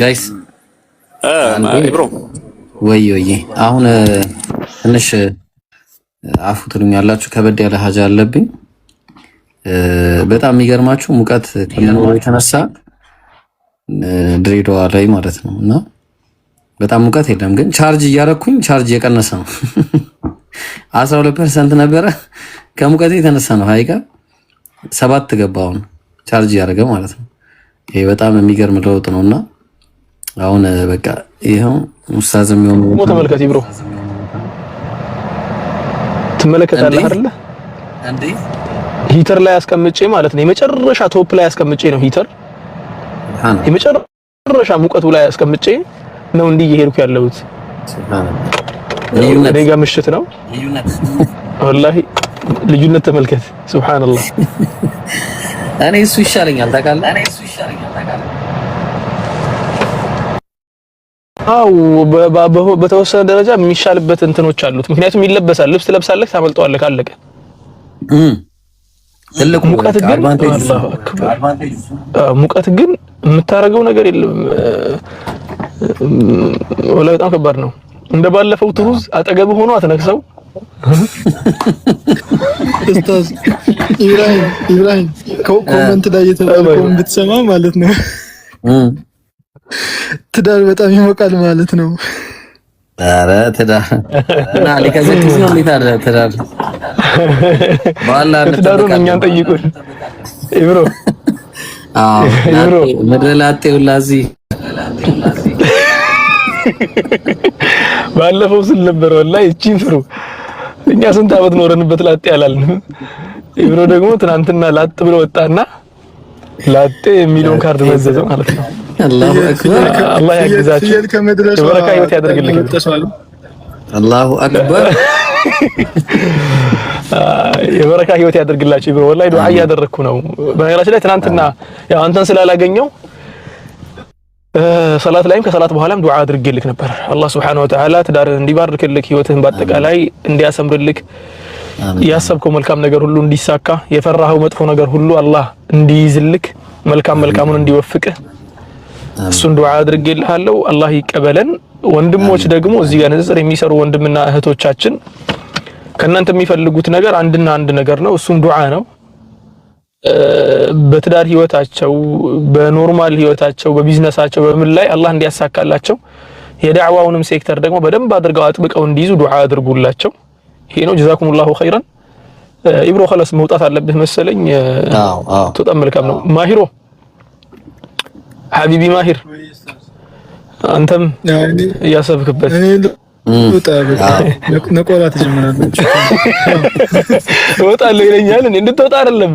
D: ጋይስ
B: ኢብሮ
D: ወይ አሁን ትንሽ አፉ ትሉኛላችሁ ከበድ ያለ ሀጃ አለብኝ በጣም የሚገርማችሁ ሙቀት ከመኖሩ የተነሳ ድሬዳዋ ላይ ማለት ነው እና በጣም ሙቀት የለም ግን ቻርጅ እያረኩኝ ቻርጅ የቀነሰ ነው 12% ነበረ ከሙቀት የተነሳ ነው ሃይጋ 7 ገባው ቻርጅ ያደረገ ማለት ነው ይሄ በጣም የሚገርም ለውጥ ነውና አሁን በቃ ይሄው ኡስታዝም ይሁን
C: ተመልከት ብሮ ተመልከታለህ አይደል
D: እንዴ
C: ሂተር ላይ አስቀምጬ ማለት ነው የመጨረሻ ቶፕ ላይ አስቀምጬ ነው ሂተር የመጨረሻ ሙቀቱ ላይ አስቀምጬ ነው እንዲህ እየሄድኩ ያለሁት ሱብሃንአላህ ነገ ምሽት ነው ልዩነት ወላሂ ልዩነት ተመልከት ሱብሃንአላህ
D: እኔ እሱ ይሻለኛል ታውቃለህ
C: አው በተወሰነ ደረጃ የሚሻልበት እንትኖች አሉት ምክንያቱም ይለበሳል ልብስ ለብሳለህ ታመልጠዋለህ ካለቀ
D: ትልቁ
C: ሙቀት ግን ሙቀት ግን የምታረገው ነገር የለም ወላሂ በጣም ከባድ ነው እንደባለፈው ትሩዝ አጠገብ ሆኖ አትነክሰው
A: ኡስታዝ ኢብራሂም ኮሜንት ላይ የተባለውን ብትሰማ ማለት ነው ትዳር በጣም ይሞቃል ማለት ነው
D: ኧረ ትዳር እና ለከዘክዝ ነው ትዳር ባላ
C: ትዳሩ እኛን ጠይቁን ኢብሮ
D: ኢብሮ መድረላቴው ላዚ
C: ባለፈው ስል ነበር ወላሂ እቺን ፍሩ እኛ ስንት አመት ኖረንበት ላጤ ያላልን ኢብሮ ደግሞ ትናንትና ላጥ ብሎ ወጣና ላጤ የሚለውን ካርድ መዘዘ ማለት ነው
D: አላሁ አክበር
C: አላህ ያግዛችሁ የበረካ ህይወት ያደርግልኝ
D: አላሁ አክበር
C: የበረካ ህይወት ያደርግላችሁ ኢብሮ ወላሂ ዱዓ እያደረኩ ነው በነገራችን ላይ ትናንትና ያው አንተን ስላላገኘው ሰላት ላይም ከሰላት በኋላም ዱዓ አድርጌልክ ነበር አላህ Subhanahu Wa Ta'ala ትዳር እንዲባርክልክ ህይወትህን በአጠቃላይ እንዲያሰምርልክ ያሰብከው መልካም ነገር ሁሉ እንዲሳካ የፈራኸው መጥፎ ነገር ሁሉ አላህ እንዲይዝልክ መልካሙን እንዲወፍቅህ እሱን ዱዓ አድርጌልሃለሁ አላህ ይቀበለን ወንድሞች ደግሞ እዚህ ጋር ንጽጽር የሚሰሩ ወንድምና እህቶቻችን ከናንተ የሚፈልጉት ነገር አንድና አንድ ነገር ነው እሱም ዱዓ ነው በትዳር ህይወታቸው በኖርማል ህይወታቸው በቢዝነሳቸው በምን ላይ አላህ እንዲያሳካላቸው የዳዕዋውንም ሴክተር ደግሞ በደንብ አድርገው አጥብቀው እንዲይዙ ዱዓ አድርጉላቸው ይሄ ነው ጀዛኩሙላሁ ኸይራን ኢብሮ خلاص መውጣት አለብህ መሰለኝ ተጣም መልካም ነው ማሂሮ ሐቢቢ ማሂር አንተም ያሰብክበት
A: ነቆራት ጀምራለች
C: ወጣለሁ ይለኛል እንድትወጣ አይደለም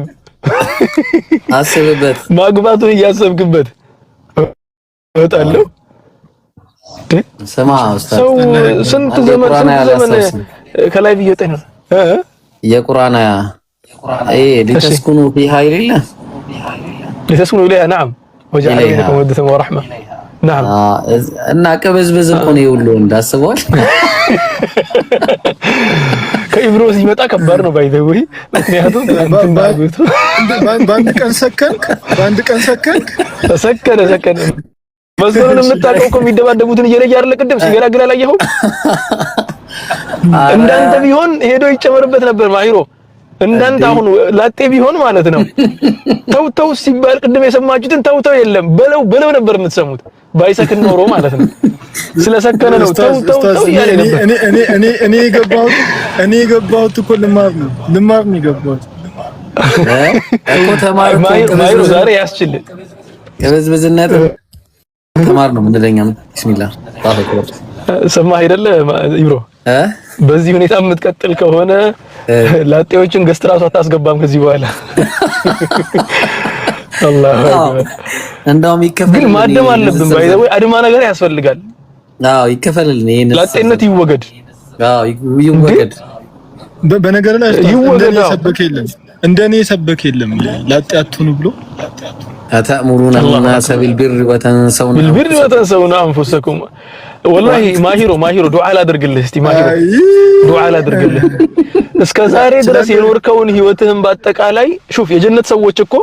D: አስብበት
C: ማግባቱን እያሰብክበት ወጣለሁ
D: ሰማ ኡስታዝ
C: ስንት ዘመን ከላይ ቢወጣ ነው
D: የቁርአን ሊተስኩኑ ፊሃ ይላል
C: ሊተስኩኑ ኢለይሃ نعم وجعل بينكم مودة ورحمة نعم
D: እና ቀበዝበዝ እኮ ነው ሁሉ እንዳስበዋል
C: ከኢብሮ ሲመጣ ከባድ ነው ባይዘው ምክንያቱም
A: በአንድ ቀን ሰከንክ
C: ተሰከነ መስሎን የምታውቀው እኮ የሚደባደቡትን እየለየ አይደል ቅድም ሲገራግራ ላየኸው እንዳንተ ቢሆን ሄዶ ይጨመርበት ነበር ማሂሮ እንዳንተ አሁን ላጤ ቢሆን ማለት ነው ተውተው ሲባል ቅድም የሰማችሁትን ተውተው የለም በለው ነበር የምትሰሙት ባይሰክን ኖሮ ማለት ነው ስለሰከነ ነው ተው እያለ ነበር።
A: እኔ የገባሁት እኮ ልማር ነው የገባሁት
D: እኮ ተማር
C: ማይሮ ዛሬ ያስችል
D: ከበዝበዝነት ተማር ነው ምንለኛ ቢስሚላህ ታፈቅሩ
C: ሰማህ አይደለ ኢብሮ በዚህ ሁኔታ የምትቀጥል ከሆነ ላጤዎችን ገስት ራሱ አታስገባም ከዚህ በኋላ አላህ
D: እንደውም ይከፈል
C: ግን ማደም አለብን ባይዘው አድማ ነገር ያስፈልጋል
D: አዎ ይከፈልልን ይሄን
C: ላጤነት ይወገድ
D: አዎ ይወገድ
A: በነገር ላይ እንደኔ ሰበከ የለም ላጤ አትሁኑ ብሎ
D: አታሙሩና الناس بالبر وتنسون انفسكم والله ማሂሮ ዱዓ ላድርግልህ እስቲ ማሂሮ ዱዓ ላድርግልህ እስከ ዛሬ ድረስ የኖርከውን ህይወትህን በአጠቃላይ ሹፍ የጀነት ሰዎች እኮ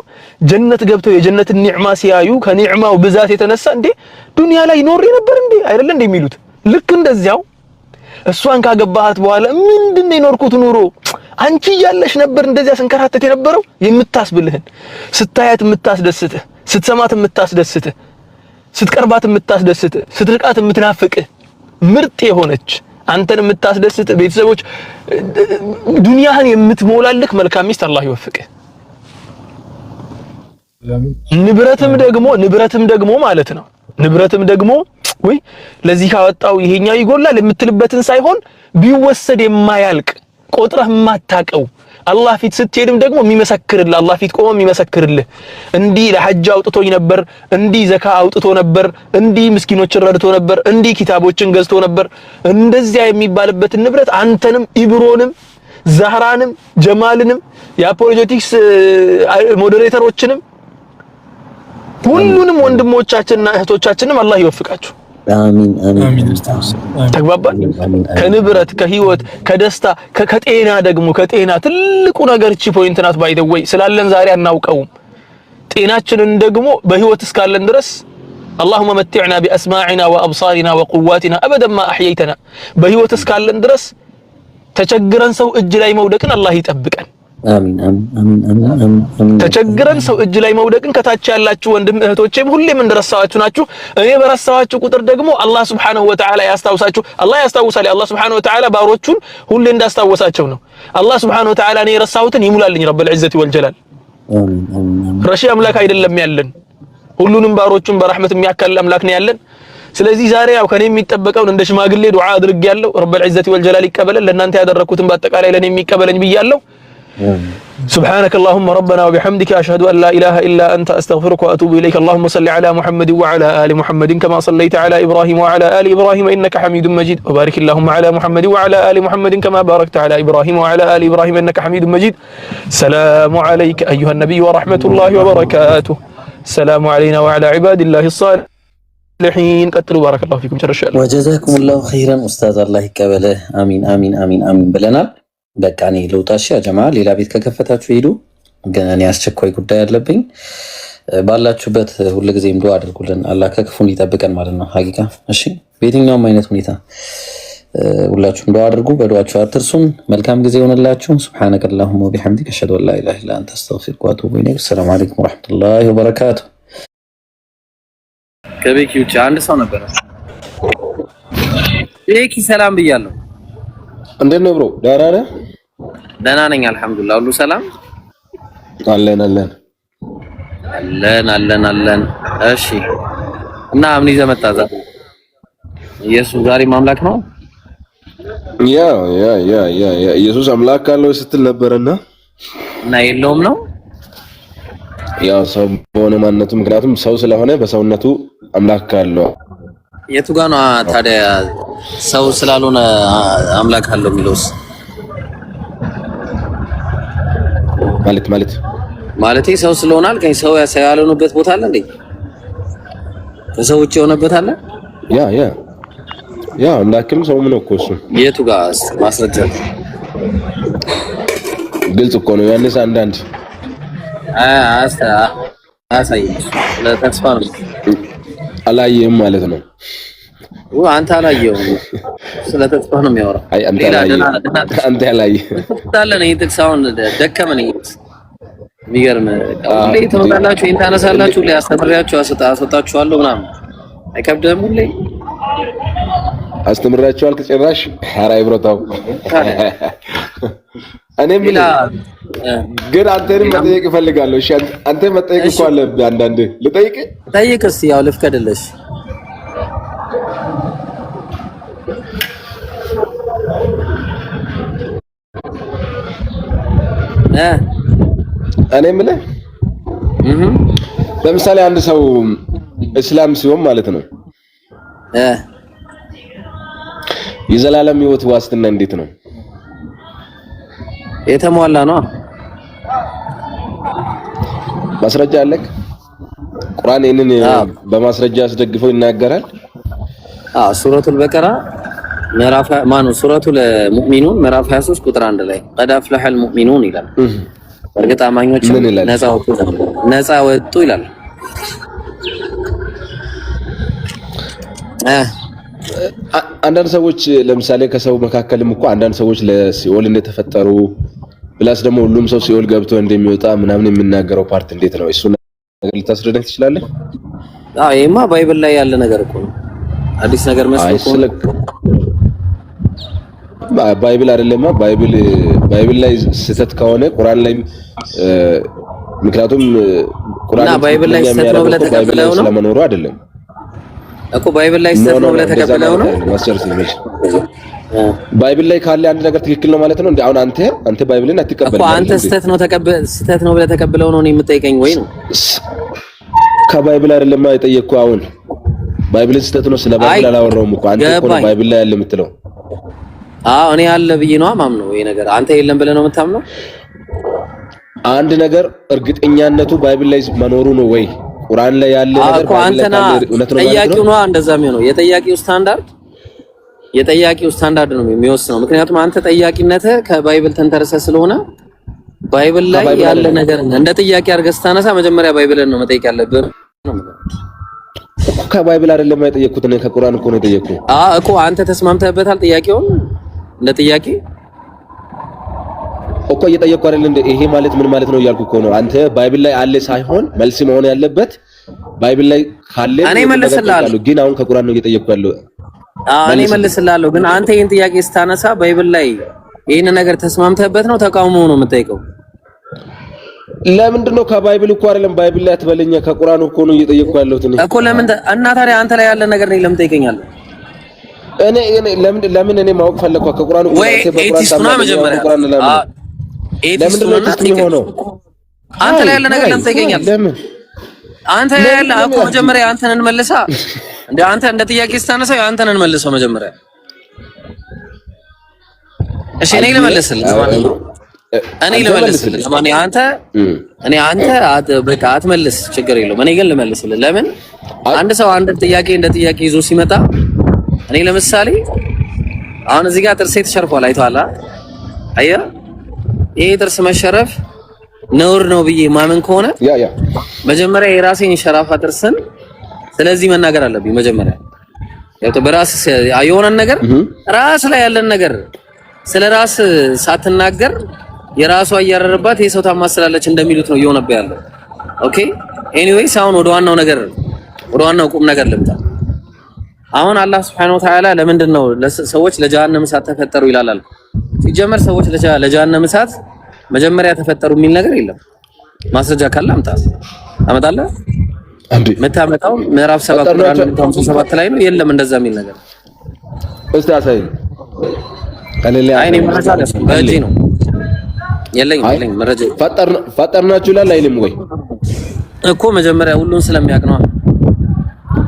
D: ጀነት ገብተው የጀነትን ኒዕማ ሲያዩ ከኒዕማው ብዛት የተነሳ እንዴ ዱንያ ላይ ኖር ነበር እንዴ አይደለ እንዴ የሚሉት ልክ እንደዚያው እሷን ካገባሃት በኋላ ምንድነው የኖርኩት ኑሮ አንቺ ያለሽ ነበር እንደዚያ ስንከራተት የነበረው የምታስብልህን ስታያት የምታስደስትህ ስትሰማት የምታስደስትህ ስትቀርባት የምታስደስትህ ስትርቃት የምትናፍቅህ ምርጥ የሆነች አንተን የምታስደስትህ ቤተሰቦች ዱንያህን የምትሞላልክ መልካም ሚስት አላህ ይወፍቅህ ንብረትም ደግሞ ማለት ነው ንብረትም ደግሞ ወይ ለዚህ ካወጣው ይሄኛው ይጎላል የምትልበትን ሳይሆን ቢወሰድ የማያልቅ ቆጥረህ ማታቀው አላህ ፊት ስትሄድም ደግሞ የሚመሰክርልህ አላህ ፊት ቆሞ የሚመሰክርልህ እንዲህ ለሐጅ አውጥቶኝ ነበር እንዲህ ዘካ አውጥቶ ነበር እንዲህ ምስኪኖችን ረድቶ ነበር እንዲህ ኪታቦችን ገዝቶ ነበር እንደዚያ የሚባልበት ንብረት አንተንም ኢብሮንም ዛህራንም ጀማልንም የአፖሎጀቲክስ ሞዴሬተሮችንም ሁሉንም ወንድሞቻችንና እህቶቻችንም አላህ ይወፍቃችሁ አሚን
C: ተግባባን ከንብረት ከህይወት ከደስታ ከጤና ደግሞ ከጤና ትልቁ ነገር እቺ ፖይንት ናት ባይደወይ ስላለን ዛሬ አናውቀውም ጤናችንን ደግሞ በህይወት እስካለን ድረስ اللهم متعنا باسماعنا وابصارنا وقواتنا ابدا ما احييتنا በህይወት እስካለን ድረስ ተቸግረን ሰው እጅ ላይ መውደቅን አላህ ይጠብቀን አሚን ተቸግረን ሰው እጅ ላይ መውደቅን ከታች ያላችሁ ወንድም እህቶቼም ሁሌም እንደረሳዋችሁ ናችሁ እኔ በረሳዋችሁ ቁጥር ደግሞ አላህ Subhanahu Wa Ta'ala ያስታውሳችሁ አላህ ያስታውሳል አላህ Subhanahu Wa Ta'ala ባሮቹን ሁሌ እንዳስታወሳቸው ነው አላህ Subhanahu Wa Ta'ala እኔ የረሳሁትን ይሙላልኝ ረብል ዒዘቲ ወልጀላል አሚን ረሺ አምላክ አይደለም ያለን ሁሉንም ባሮቹን በረህመት የሚያከል አምላክ ነው ያለን ስለዚህ ዛሬ ያው ከኔ የሚጠበቀውን እንደ ሽማግሌ ዱዓ አድርጌያለሁ ረብል ዒዘቲ ወልጀላል ይቀበለን ለእናንተ ያደረኩትን በአጠቃላይ ለኔ የሚቀበለኝ ብያለሁ سبحانك اللهم ربنا وبحمدك أشهد أن لا إله إلا أنت أستغفرك وأتوب إليك اللهم صل على محمد وعلى آل محمد كما صليت على إبراهيم وعلى آل إبراهيم إنك حميد مجيد وبارك اللهم على محمد وعلى آل محمد كما باركت على إبراهيم وعلى آل إبراهيم إنك حميد مجيد سلام عليك أيها النبي ورحمة الله وبركاته السلام علينا وعلى عباد الله الصالحين قتلوا بارك الله فيكم
D: وجزاكم الله خيرا أستاذ الله يقبله آمين آمين آمين آمين بلنا በቃ እኔ ልውጣሽ ያ ጀማ ሌላ ቤት ከከፈታችሁ ሄዱ ግን እኔ አስቸኳይ ጉዳይ አለብኝ ባላችሁበት ሁልጊዜም ዱአ አድርጉልን አላህ ከክፉ ይጠብቀን ማለት ነው ሐቂቃ እሺ በየትኛውም አይነት ሁኔታ ሁላችሁም ዱአ አድርጉ በዱአችሁ አትርሱን መልካም ጊዜ ይሆንላችሁ سبحانك اللهم وبحمدك اشهد ان لا اله الا انت استغفرك واتوب اليك السلام عليكم ورحمه الله وبركاته ከቤኪ ውጭ አንድ ሰው ነበር ቤኪ ሰላም ብያለሁ
E: እንዴት ነው ብሮ ዳራ ነህ
D: ደህና ነኝ አልহামዱሊላህ ሁሉ ሰላም አለን እሺ እና ምን ይዘህ መጣህ ዛሬ ኢየሱስ ዛሬ ማምላክ ነው
E: ያ ኢየሱስ አምላክ አለው ስትል ነበርና
D: እና የለውም ነው
E: ያው ሰው በሆነ ማንነቱ ምክንያቱም ሰው ስለሆነ በሰውነቱ አምላክ አለው
D: የቱ ጋር ነው ታዲያ ሰው ስላልሆነ አምላክ አለው የሚለውስ ማለት ሰው ስለሆነ አልከኝ ሰው ያልሆነበት ቦታ አለ እንዴ ከሰው ውጭ የሆነበት አለ
E: ያ አምላክም ሰውም ነው እኮ እሱ
D: የቱ ጋር ማስረጃ
E: ግልጽ እኮ ነው ያንስ አንዳንድ
D: አሳየኝ ለተስፋ ነው
E: አላየም ማለት ነው
D: አንተ አላየውም ስለተስፋ ነው የሚያወራው
E: አይ አንተ ያላየህ
D: ታለነ ይጥቅሳውን ደከመኝ የሚገርም ሁሌ ተመጣላችሁ እንታነሳላችሁ ላይ አስተምሪያችሁ አስወጣችኋለሁ ምናምን አይከብደም ሁሌ
E: አስተምራቸዋል ከጭራሽ ሐራ ይብረታው እኔ ምን ግን አንተንም መጠየቅ እፈልጋለሁ። እሺ አንተ መጠየቅ እኮ አለብህ። አንዳንዴ ልጠይቅ
D: እስኪ ያው ልፍቀድልሽ።
E: እኔ የምልህ ለምሳሌ አንድ ሰው እስላም ሲሆን ማለት ነው የዘላለም ህይወት ዋስትና እንዴት ነው?
D: የተሟላ ነው።
E: ማስረጃ አለክ? ቁርአን ይሄንን በማስረጃ አስደግፈው ይናገራል።
D: ሱረቱል በቀራ ምዕራፍ ሱረቱል ሙእሚኑን ምዕራፍ 23 ቁጥር 1 ላይ ቀድ አፍለሐል ሙእሚኑን ይላል። በእርግጥ አማኞች ነፃ ወጡ ይላል።
E: አንዳንድ ሰዎች ለምሳሌ ከሰው መካከልም እኮ አንዳንድ ሰዎች ለሲኦል እንደተፈጠሩ ፕላስ ደግሞ ሁሉም ሰው ሲኦል ገብቶ እንደሚወጣ ምናምን የሚናገረው ፓርት እንዴት ነው? እሱ ነገር ልታስረዳኝ ትችላለህ?
D: ይሄማ ባይብል ላይ ያለ ነገር እኮ ነው። አዲስ ነገር መስሎ
E: ባይብል አይደለም። ባይብል ላይ ስህተት ከሆነ ቁርአን ላይ ምክንያቱም ቁርአን
D: ባይብል ላይ ስህተት ነው ብለህ ተቀብለው ነው
E: ስለመኖሩ አይደለም
D: እኮ ባይብል ላይ ስህተት ነው ብለህ ተቀብለው ነው
E: ባይብል ላይ ካለ አንድ ነገር ትክክል ነው ማለት ነው እንዴ? አሁን አንተ ባይብልን አትቀበልም
D: እኮ አንተ ስህተት ነው ብለህ ተቀብለው ነው የምጠይቀኝ ወይ ነው?
E: ከባይብል አይደለም የጠየቅኩህ። አሁን ባይብልን ስህተት ነው ስለ ባይብል አላወራሁም እኮ አንተ እኮ ነው ባይብል ላይ ያለ የምትለው።
D: እኔ ያለ ብዬ ነው ማምነው። ይሄ ነገር አንተ የለም ብለህ ነው የምታምነው?
E: አንድ ነገር እርግጠኛነቱ ባይብል ላይ መኖሩ ነው ወይ ቁርአን ላይ ያለ ነገር ባይብል ላይ ካለ እውነት ነው ማለት ነው?
D: ጠያቂው ነው እንደዛ የሚሆነው። የጠያቂው ስታንዳርድ ነው የሚወስነው። ምክንያቱም አንተ ጠያቂነትህ ከባይብል ተንተርሰ ስለሆነ ባይብል ላይ ያለ ነገር እንደ ጥያቄ አድርገህ ስታነሳ መጀመሪያ ባይብልን ነው መጠየቅ ያለብህ።
E: ከባይብል አይደለም የጠየቅኩት እኔ ከቁርአን እኮ ነው የጠየቅኩት።
D: እኮ አንተ ተስማምተህበታል ጥያቄውን እንደ ጥያቄ
E: እኮ እየጠየቅኩ አይደል እንደ ይሄ ማለት ምን ማለት ነው እያልኩ እኮ ነው። አንተ ባይብል ላይ አለ ሳይሆን መልስ መሆን ያለበት ባይብል ላይ ካለ
D: እኔ መልስልሃለሁ፣
E: ግን አሁን ከቁርአን ነው እየጠየቅኩ ያለው።
D: እኔ መልስልሃለሁ፣ ግን አንተ ይሄን ጥያቄ ስታነሳ ባይብል ላይ ይሄን ነገር ተስማምተህበት ነው ተቃውሞ ነው የምጠይቀው?
E: ለምንድን ነው ከባይብል እኮ አይደለም ባይብል ላይ አትበለኛ፣ ከቁርአን እኮ ነው እየጠየቅኩ ያለሁት
D: እኮ። ለምን እና ታዲያ አንተ ላይ ያለ ነገር ነው ለምን ትጠይቀኛለህ?
E: እኔ ለምን እኔ ማወቅ ፈለኩ ከቁርአን እኮ አንተ በቁርአን ታምናለህ። ለምን ነው ኤቲስት የሚሆነው?
D: አንተ ላይ ያለ ነገር ለምን ትጠይቀኛለህ?
E: ለምን
D: አንተ ላይ ያለ እኮ መጀመሪያ አንተን እንመልሳ እንደ አንተ እንደ ጥያቄ ስታነሳ አንተን እንመልሰው መጀመሪያ። እሺ እኔ ልመልስልህ አንተ በቃ አትመልስ፣ ችግር የለውም። እኔ ግን ልመልስልህ። ለምን አንድ ሰው አንድ ጥያቄ እንደ ጥያቄ ይዞ ሲመጣ እኔ ለምሳሌ አሁን እዚህ ጋር ጥርሴ ተሸርፏል፣ አይተዋል። አየህ ይሄ ጥርስ መሸረፍ ነውር ነው ብዬ ማመን ከሆነ መጀመሪያ የራሴን ሸራፋ ጥርስን ስለዚህ መናገር አለብኝ። መጀመሪያ ያው በራስ የሆነን ነገር ራስ ላይ ያለን ነገር ስለ ራስ ሳትናገር የራሷ እያረረባት የሰው ታማስላለች እንደሚሉት ነው እየሆነብህ ያለው። ኦኬ ኤኒዌይስ አሁን ወደ ዋናው ቁም ነገር ልምጣ። አሁን አላህ Subhanahu Wa Ta'ala ለምንድን ነው ሰዎች ለጀሃነም እሳት ተፈጠሩ ይላል? ሲጀመር ሰዎች ለጀሃነም እሳት መጀመሪያ ተፈጠሩ የሚል ነገር የለም። ማስረጃ ካለ አመጣለህ? የምታመጣው ምዕራፍ 7 ቁጥር 157 ላይ ነው። የለም እንደዛ የሚል ነገር
E: እስቲ አሳይ።
D: አይኔ መረጃ በእጄ ነው የለኝም መረጃ።
E: ፈጠርናችሁ ይላል አይልም ወይ
D: እኮ መጀመሪያ ሁሉን ስለሚያውቅ ነው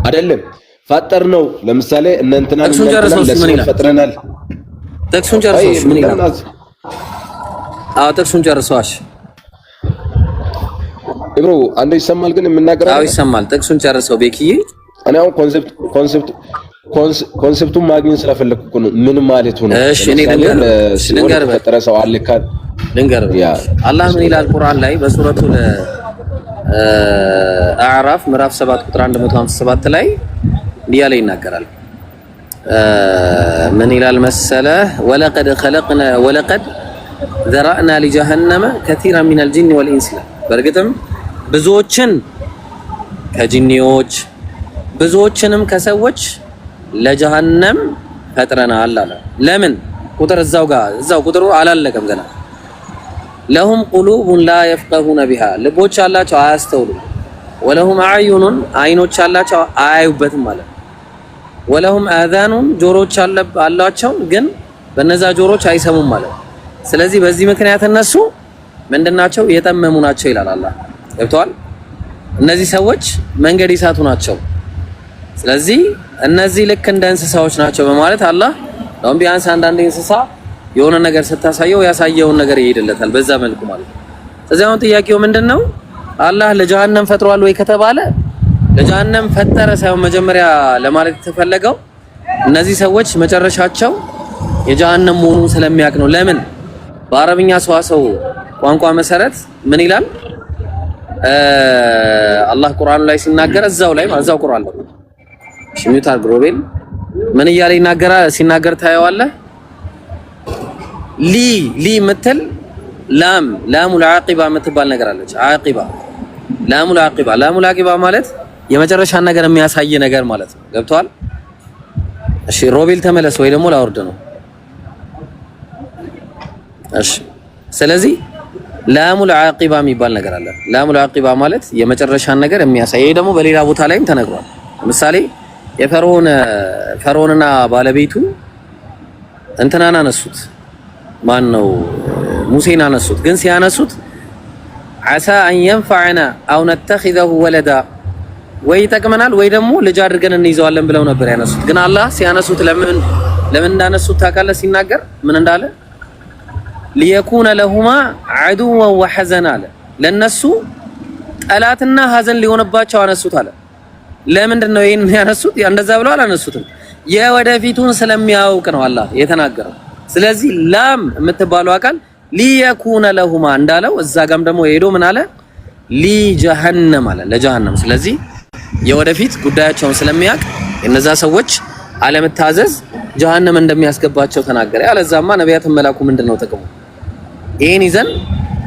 E: አይደለም? ፈጠር ነው። ለምሳሌ እንትና ፈጥረናል።
D: ጥቅሱን ጨርሰው ምን ይላል? ጥቅሱን ጨርሰዋሽ
E: ብሮ አንዴ ይሰማል ግን የምናገረው
D: ይሰማል። ጥቅሱን ጨርሰው ቤኪዬ።
E: እኔ አሁን ኮንሰፕቱን ማግኘት ስለፈለኩ እኮ ነው። ምን ማለት ነው?
D: እሺ እኔ ልንገር
E: ፈጠረ ሰው አለ ካል
D: ልንገር። አላህ ምን ይላል ቁርአን ላይ በሱረቱ አዕራፍ ምዕራፍ 7 ቁጥር 157 ላይ እንዲያለ ይናገራል። ምን ይላል መሰለህ? ወለቀድ ዘራእና ሊጀሃነመ ከቲራን ሚነል ጂኒ ወልኢንስ። በእርግጥም ብዙዎችን ከጂኒዎች ብዙዎችንም ከሰዎች
F: ለጀሃነም ፈጥረናል አለ። ለምን ቁጥር እዛው ቁጥሩ አላለቀም ገና። ለሁም ቁሉቡን ላ የፍቀሁነ ቢሃ ልቦች አላቸው አያስተውሉም። ወለሁም አዕዩኑን አይኖች አላቸው አያዩበትም ማለት። ወለሁም አዛኑን ጆሮች አላቸው ግን በነዛ ጆሮች አይሰሙም ማለት። ስለዚህ በዚህ ምክንያት እነሱ ምንድናቸው? የጠመሙ ናቸው ይላል አላህ። ገብተዋል? እነዚህ ሰዎች መንገድ ይሳቱ ናቸው። ስለዚህ እነዚህ ልክ እንደ እንስሳዎች ናቸው በማለት አላህ ነው። ቢያንስ አንዳንድ እንስሳ የሆነ ነገር ስታሳየው ያሳየውን ነገር ይሄድለታል በዛ መልኩ ማለት ነው። ስለዚህ አሁን ጥያቄው ምንድነው? አላህ ለጀሃነም ፈጥሯል ወይ ከተባለ ለጀሃነም ፈጠረ ሳይሆን መጀመሪያ ለማለት የተፈለገው እነዚህ ሰዎች መጨረሻቸው የጀሃነም መሆኑን ስለሚያውቅ ነው። ለምን በአረብኛ ሰዋሰው ቋንቋ መሰረት ምን ይላል አላህ ቁርአኑ ላይ ሲናገር እዛው ቁርአን ላይ ሽሚታር ግሮቤል ምን እያለ ይናገራል? ሲናገር ታየዋለህ። ሊ ምትል ላሙል ዓቂባ የምትባል ነገር አለች። ላሙል ዓቂባ ማለት የመጨረሻን ነገር የሚያሳይ ነገር ማለት ነው። ገብቷል? እሺ ሮቤል ተመለስ ወይ ደግሞ ላወርድ ነው። እሺ ስለዚህ ላሙል ዓቂባ የሚባል ነገር አለ። ላሙል ዓቂባ ማለት የመጨረሻን ነገር የሚያሳይ። ይሄ ደግሞ በሌላ ቦታ ላይም ተነግሯል። ለምሳሌ ፈርዖንና ባለቤቱ እንትናን አነሱት። ማን ነው? ሙሴን አነሱት። ግን ሲያነሱት ዓሳ አን የንፈዐና አው ነተኺዘሁ ወለዳ ወይ ይጠቅመናል ወይ ደግሞ ልጅ አድርገን እንይዘዋለን ብለው ነበር ያነሱት። ግን አላህ ሲያነሱት ለምን እንዳነሱት ታውቃለህ? ሲናገር ምን እንዳለ? ሊየኩነ ለሁማ ዐዱወን ወሐዘን አለ። ለነሱ ጠላትና ሀዘን ሊሆንባቸው አነሱት አለ። ለምንድን ነው ይሄን ያነሱት? እንደዛ ብለው አላነሱትም። የወደፊቱን ስለሚያውቅ ነው አላህ የተናገረው። ስለዚህ ላም የምትባለው አካል ሊየኩነ ለሁማ እንዳለው እዛ ጋም ደግሞ ሄዶ ምን አለ? ሊጀሃነም አለ፣ ለጀሃነም። ስለዚህ የወደፊት ጉዳያቸውን ስለሚያውቅ የነዛ ሰዎች አለመታዘዝ ጀሃነም እንደሚያስገባቸው ተናገረ። ያለዛማ ነቢያትን መላኩ ምንድነው ጥቅሙ? ይሄን ይዘን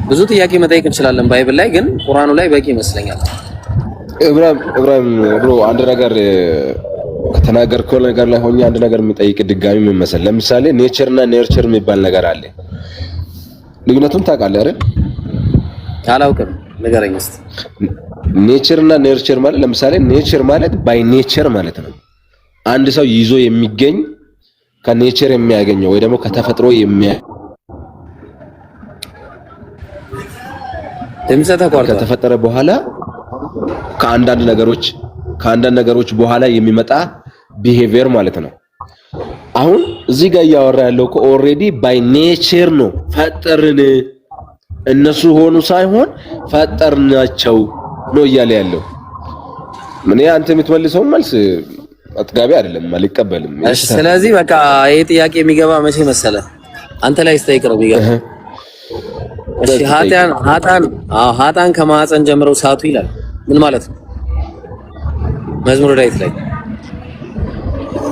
F: ብዙ ጥያቄ መጠየቅ እንችላለን ባይብል ላይ፣ ግን ቁርአኑ ላይ በቂ ይመስለኛል።
E: ኢብራሂም ብሮ አንድ ነገር ከተናገርከው ነገር ላይ ሆኜ አንድ ነገር የሚጠይቅ ድጋሚ ምን መሰለህ? ለምሳሌ ኔቸር እና ኔርቸር የሚባል ነገር አለ። ልዩነቱን ታውቃለህ አይደል?
F: አላውቅም፣ ንገረኝ እስቲ።
E: ኔቸር እና ኔርቸር ማለት ለምሳሌ ኔቸር ማለት ባይ ኔቸር ማለት ነው። አንድ ሰው ይዞ የሚገኝ ከኔቸር የሚያገኘው ወይ ደግሞ ከተፈጥሮ ከተፈጠረ በኋላ ከአንዳንድ ነገሮች በኋላ የሚመጣ ቢሄቪየር ማለት ነው። አሁን እዚህ ጋር እያወራ ያለው እኮ ኦልሬዲ ባይ ኔቸር ነው። ፈጠርን እነሱ ሆኑ ሳይሆን ፈጠርናቸው ነው እያለ ያለው። ምን አንተ የምትመልሰው መልስ አጥጋቢ አይደለም፣ አልቀበልም።
F: እሺ ስለዚህ በቃ ይሄ ጥያቄ የሚገባ መቼ መሰለ? አንተ ላይ ስጠይቅ ነው የሚገባ። እሺ ሀጣን ከማህፀን ጀምረው ሳቱ ይላል። ምን ማለት ነው? መዝሙረ ዳዊት ላይ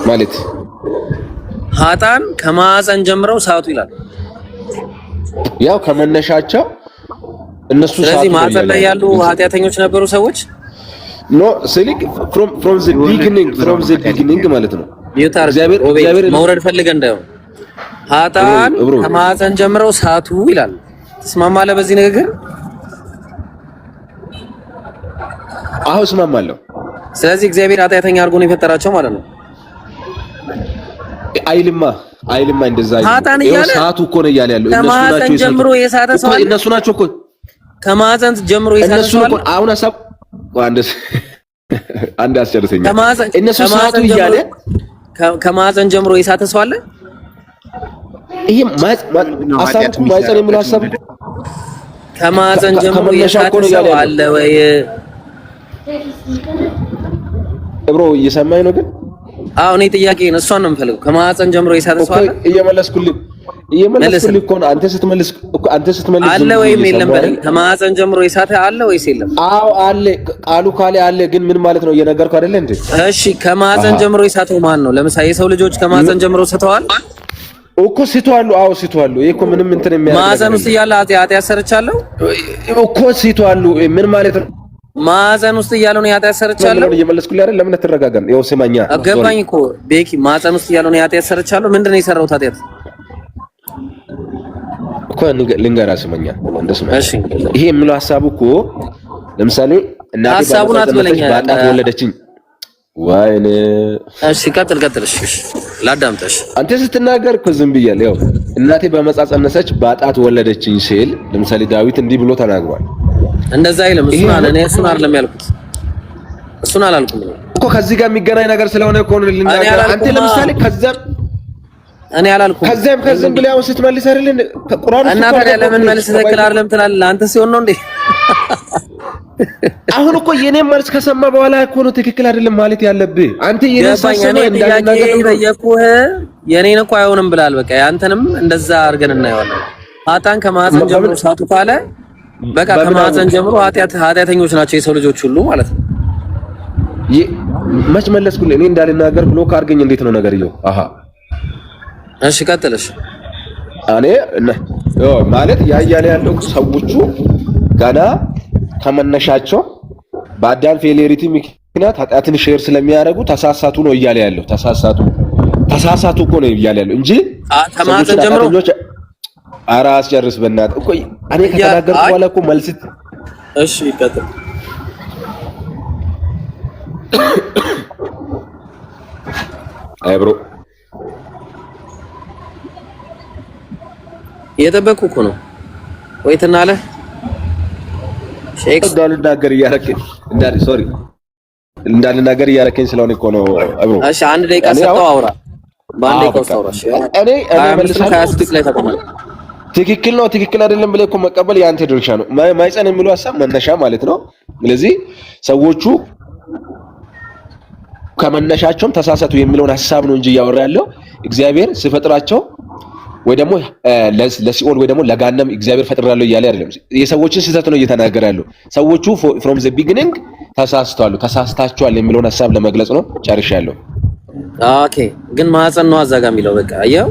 E: ማለት
F: ሀጣን ከማህፀን ጀምረው ሳቱ ይላል።
E: ያው ከመነሻቸው እነሱ ሳቱ።
F: ስለዚህ ማህፀን ላይ ያሉ ኃጢአተኞች ነበሩ ሰዎች
E: ኖ ስሊክ from the beginning ማለት ነው።
F: እግዚአብሔር መውረድ ፈልገ እንዳይሆን ሀጣን ከማህፀን ጀምረው ሳቱ ይላል። ትስማማለህ በዚህ ንግግር?
E: አዎ እስማማለሁ።
F: ስለዚህ እግዚአብሔር ኃጢአተኛ አድርጎ ነው የፈጠራቸው ማለት ነው።
E: አይልማ እንደዛ ይሄ ሳቱ እኮ ነው እያለ ያለው።
F: ከማህፀን ጀምሮ የሳተ ሰው አለ።
E: እነሱ ናቸው እኮ
F: ከማህፀን ጀምሮ የሳተ ሰው አለ።
E: አሁን ሐሳብ አንድ አስጨርሰኝ። እነሱ ሳቱ እያለ
F: ከማህፀን ጀምሮ የሳተ ሰው አለ።
E: ይሄ ሐሳብ ማይፀን የሚለው ሐሳብ
F: ከማህፀን ጀምሮ የሳተ ሰው አለ ወይ?
E: ብሮ እየሰማኝ ነው ግን
F: አሁን እኔ ጥያቄ ነው እሷን ነው የምፈልገው። ከማህፀን ጀምሮ የሳተ ሰው አለ?
E: እየመለስኩልህ እኮ ነው። አንተ ስትመልስ
F: አለ ወይም የለም በለኝ። ከማህፀን ጀምሮ የሳተ አለ ወይስ የለም?
E: አዎ አለ። ቃሉ ካለ አለ፣ ግን ምን ማለት ነው እየነገርኩህ አይደለ እንዴ?
F: እሺ ከማህፀን ጀምሮ የሳተው ማን ነው? ለምሳሌ የሰው ልጆች ከማህፀን ጀምሮ ስተዋል
E: እኮ ሲቷሉ። አዎ ሲቷሉ። ይሄ እኮ ምንም እንትን የሚያደርግ
F: ማህፀን ውስጥ እያለ ኃጢአት ሰርቻለሁ
E: እኮ ሲቷሉ። ምን ማለት ነው?
F: ማዕፀን ውስጥ እያለሁ ነው ኃጢአት ሰርቻለሁ።
E: ለምን እየመለስኩልህ አይደል? ለምን አትረጋጋም? ይኸው ስማኛ፣
F: አገባኝ እኮ ቤኪ፣ ማዕፀን ውስጥ እያለሁ ነው ኃጢአት ሰርቻለሁ። ምንድነው የሰራሁት ኃጢአት
E: እኮ ልንገርህ፣ ስማኛ፣ እንደስማ።
F: እሺ፣
E: ይሄ የምለው ሐሳቡ እኮ ለምሳሌ እናቴ
F: ሐሳቡን አትበለኝ፣
E: በአጣት ወለደችኝ። ወይኔ፣
F: እሺ፣ ቀጥል። እሺ፣ ላዳምጥሽ።
E: አንተ ስትናገር እኮ ዝም ብያለሁ። ይኸው እናቴ በመጻ ጸነሰች በአጣት ወለደችኝ ሲል ለምሳሌ ዳዊት እንዲህ ብሎ ተናግሯል።
F: እንደዛ አይልም። እሱን አይደለም ያልኩት። እሱን አላልኩም
E: እኮ ከዚህ ጋር የሚገናኝ ነገር ስለሆነ እኮ ነው ልናገር። አንተ ለምሳሌ ከዛም
F: እኔ አላልኩም።
E: ከዛም ብለህ አሁን ስትመልስ አይደል ቁርአን
F: እና ታዲያ ለምን መልስ ትክክል አይደለም ትላለህ? አንተ ሲሆን ነው እንዴ?
E: አሁን እኮ የኔን መልስ ከሰማ በኋላ እኮ ነው ትክክል አይደለም ማለት ያለብህ። አንተ የኔን ሳሰማ እንዳልናገር
F: ጠየቁህ። የኔን እኮ አይሆንም ብላል። በቃ ያንተንም እንደዛ አድርገን እናየዋለን። ሀጣን ከማዕፀን ጀምሮ ሳቱ ካለ በቃ ከማዕፀን ጀምሮ ኃጢአተኞች ናቸው የሰው ልጆች ሁሉ ማለት ነው።
E: መች መለስኩልህ? እኔ እንዳልናገር ብሎ ካርገኝ እንዴት ነው ነገርየው? አሃ
F: እሺ ቀጥልሽ።
E: እኔ ማለት ያያለ ያለው ሰዎቹ ገና ከመነሻቸው በአዳም ፌሌሪቲ ምክንያት ኃጢአትን ሼር ስለሚያደርጉ ተሳሳቱ ነው እያለ ያለው። ተሳሳቱ እኮ ነው እያለ ያለው እንጂ
F: ከማዕፀን ጀምሮ
E: ኧረ አስጨርስ በእናትህ እኮ እኔ ከተናገርኩ በኋላ እኮ መልስ።
F: እሺ ቀጥል።
E: አይ ብሮ
F: እየጠበኩ እኮ ነው። ወይ ትናለ ሼክ
E: እንዳልናገር እያረከኝ ስለሆነ እኮ ነው አብሮ።
F: እሺ አንድ ደቂቃ ሰጠው አውራ። በአንድ ደቂቃ ውስጥ አውራ።
E: እኔ መልሳለሁ።
F: 26 ላይ ተቆማል።
E: ትክክል ነው ትክክል አይደለም ብለህ እኮ መቀበል የአንተ ድርሻ ነው። ማይፀን የሚለው ሐሳብ መነሻ ማለት ነው። ስለዚህ ሰዎቹ ከመነሻቸውም ተሳሳቱ የሚለውን ሐሳብ ነው እንጂ እያወራ ያለው እግዚአብሔር ሲፈጥራቸው ወይ ደግሞ ለሲኦል ወይ ደግሞ ለጋነም እግዚአብሔር ፈጥራለሁ እያለ አይደለም። የሰዎችን ስህተት ነው እየተናገረ ያለው። ሰዎቹ from the beginning ተሳስታቸዋል የሚለውን ሐሳብ ለመግለጽ ነው። ጨርሻለሁ።
F: ኦኬ ግን ማዕፀን ነው አዛጋ የሚለው በቃ አየው።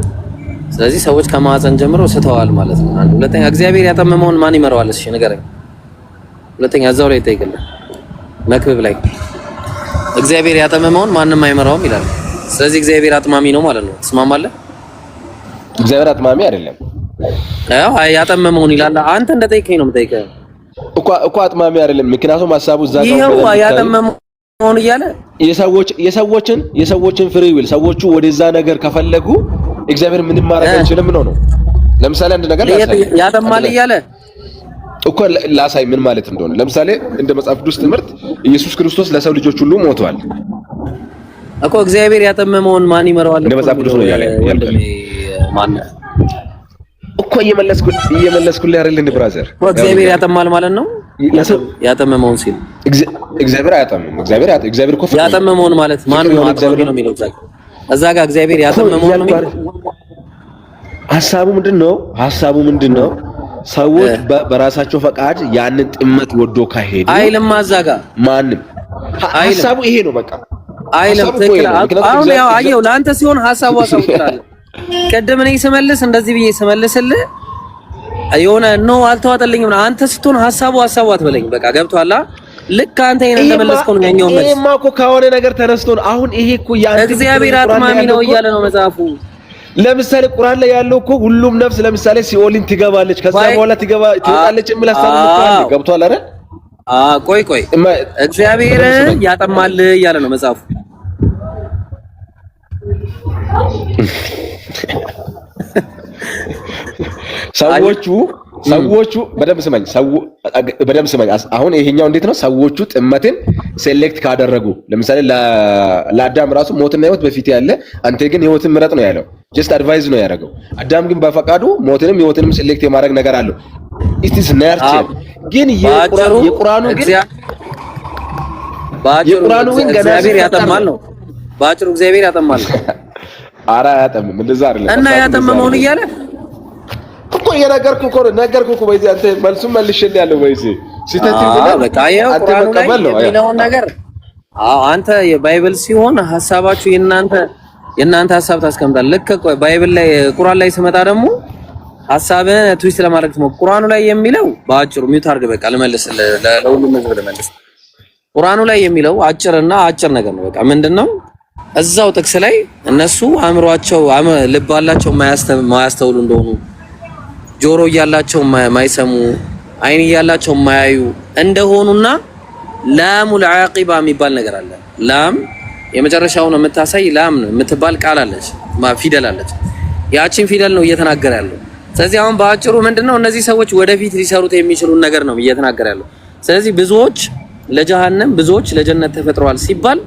F: ስለዚህ ሰዎች ከማዕፀን ጀምሮ ስተዋል ማለት ነው። አንድ ሁለተኛ እግዚአብሔር ያጠመመውን ማን ይመራዋል? እሺ ንገረኝ። ሁለተኛ እዛው ላይ ይጠይቅልህ መክብብ ላይ እግዚአብሔር ያጠመመውን ማንም አይመራውም ይላል። ስለዚህ እግዚአብሔር አጥማሚ ነው ማለት ነው። ትስማማለህ?
E: እግዚአብሔር አጥማሚ አይደለም።
F: አዎ ያጠመመውን ይላል። አንተ እንደጠይቀኝ ነው የምጠይቀው
E: እኮ አጥማሚ አይደለም። ምክንያቱም ሐሳቡ እዛ ጋር
F: ይሄው ያጠመመውን እያለ የሰዎችን ፍሪ ዊል ሰዎቹ ወደዛ ነገር ከፈለጉ እግዚአብሔር ምንም ማድረግ አይችልም ነው። ለምሳሌ አንድ ነገር ያጠማል እያለ
E: እኮ ላሳይ ምን ማለት እንደሆነ። ለምሳሌ እንደ መጽሐፍ ቅዱስ ትምህርት ኢየሱስ ክርስቶስ ለሰው ልጆች ሁሉ ሞቷል
F: እኮ። እግዚአብሔር ያጠመመውን ማን ይመራዋል?
E: እንደ መጽሐፍ ቅዱስ ነው ያለ
F: ማን
E: እኮ እየመለስኩልህ አይደል እንደ ብራዘር።
F: እግዚአብሔር ያጠማል ማለት ነው። ያጠመመውን ሲል
E: እግዚአብሔር አያጠምም። እግዚአብሔር እኮ
F: ያጠመመውን ማለት ማን ነው? አጥማሚ ነው የሚለው እዛ ጋር እግዚአብሔር ያጠመመውን ነው የሚለው።
E: ሐሳቡ ምንድነው? ሰዎች በራሳቸው ፈቃድ ያንን ጥመት ወዶ ካሄዱ
F: አይልም። አዛጋ
E: ማንም ሐሳቡ ይሄ ነው በቃ
F: አይልም። ትክክል። አሁን ያው አየው ለአንተ ሲሆን ሐሳቡ አሳውቃለሁ። ቀደም እኔ ስመልስ እንደዚህ ብዬ ስመልስልህ የሆነ ነው አልተዋጠልኝም። አንተ ስትሆን ሐሳቡ አትበለኝ። በቃ ገብቶሃል? ልክ አንተ ይሄን እንደመለስከው ነው ያኛው መልስ።
E: ይሄማ እኮ ከሆነ ነገር ተነስቶ ነው። አሁን ይሄ እኮ ያንተ
F: እግዚአብሔር አጥማሚ ነው እያለ ነው መጽሐፉ።
E: ለምሳሌ ቁርአን ላይ ያለው እኮ ሁሉም ነፍስ ለምሳሌ ሲኦልን ትገባለች ከዛ በኋላ ትወጣለች የሚል ሐሳብ ነው። ገብቶሃል አይደል?
F: ቆይ እግዚአብሔር ያጠማል እያለ ነው መጽሐፉ። ሰዎቹ በደንብ ስማኝ። አሁን ይሄኛው እንዴት ነው? ሰዎቹ ጥመትን ሴሌክት ካደረጉ ለምሳሌ ለአዳም ራሱ ሞትና ህይወት በፊት ያለ፣ አንተ ግን ህይወትን ምረጥ ነው ያለው። ጀስት አድቫይዝ ነው ያደረገው። አዳም ግን በፈቃዱ ሞትንም ህይወትንም ሴሌክት የማድረግ ነገር አለው። ኢትስ ነርቸር ግን የቁርአኑ ግን እግዚአብሔር ያጠማል ነው። ባጭሩ እግዚአብሔር ያጠማል ነው።
E: ኧረ አያጠምም። እንደዛ አይደለም
F: እና ያጠመመውን እያለ
E: እኮ የነገርኩህ እኮ ነው። ነገርኩህ እኮ በዚህ አንተ መልሱን መልሽልኝ ያለው ወይስ ሲተት ይላል።
F: በቃ ያው ቁርአኑ ላይ የሚለውን ነገር አንተ የባይብል ሲሆን ሐሳባችሁ የእናንተ ሐሳብ ታስቀምጣለህ። ልክ ባይብል ላይ ቁርአን ላይ ስመጣ ደግሞ ሐሳብህን ትዊስት ለማድረግ ትሞክር። ቁርአኑ ላይ የሚለው በአጭሩ ሚውት አድርግ። በቃ ልመልስልህ፣ ለሁሉም ህዝብ ልመልስ። ቁርአኑ ላይ የሚለው አጭርና አጭር ነገር ነው። በቃ ምንድነው እዛው ጥቅስ ላይ እነሱ አእምሯቸው ልብ አላቸው ማያስተውሉ እንደሆኑ፣ ጆሮ እያላቸው ማይሰሙ፣ አይን እያላቸው ማያዩ እንደሆኑና ላሙል ዓቂባ የሚባል ነገር አለ። ላም የመጨረሻውን የምታሳይ ላም ነው የምትባል ቃል አለች፣ ፊደል አለች። ያቺን ፊደል ነው እየተናገረ ያለው። ስለዚህ አሁን በአጭሩ ምንድነው እነዚህ ሰዎች ወደፊት ሊሰሩት የሚችሉን ነገር ነው እየተናገረ ያለው። ስለዚህ ብዙዎች ለጀሃነም ብዙዎች ለጀነት ተፈጥረዋል ሲባል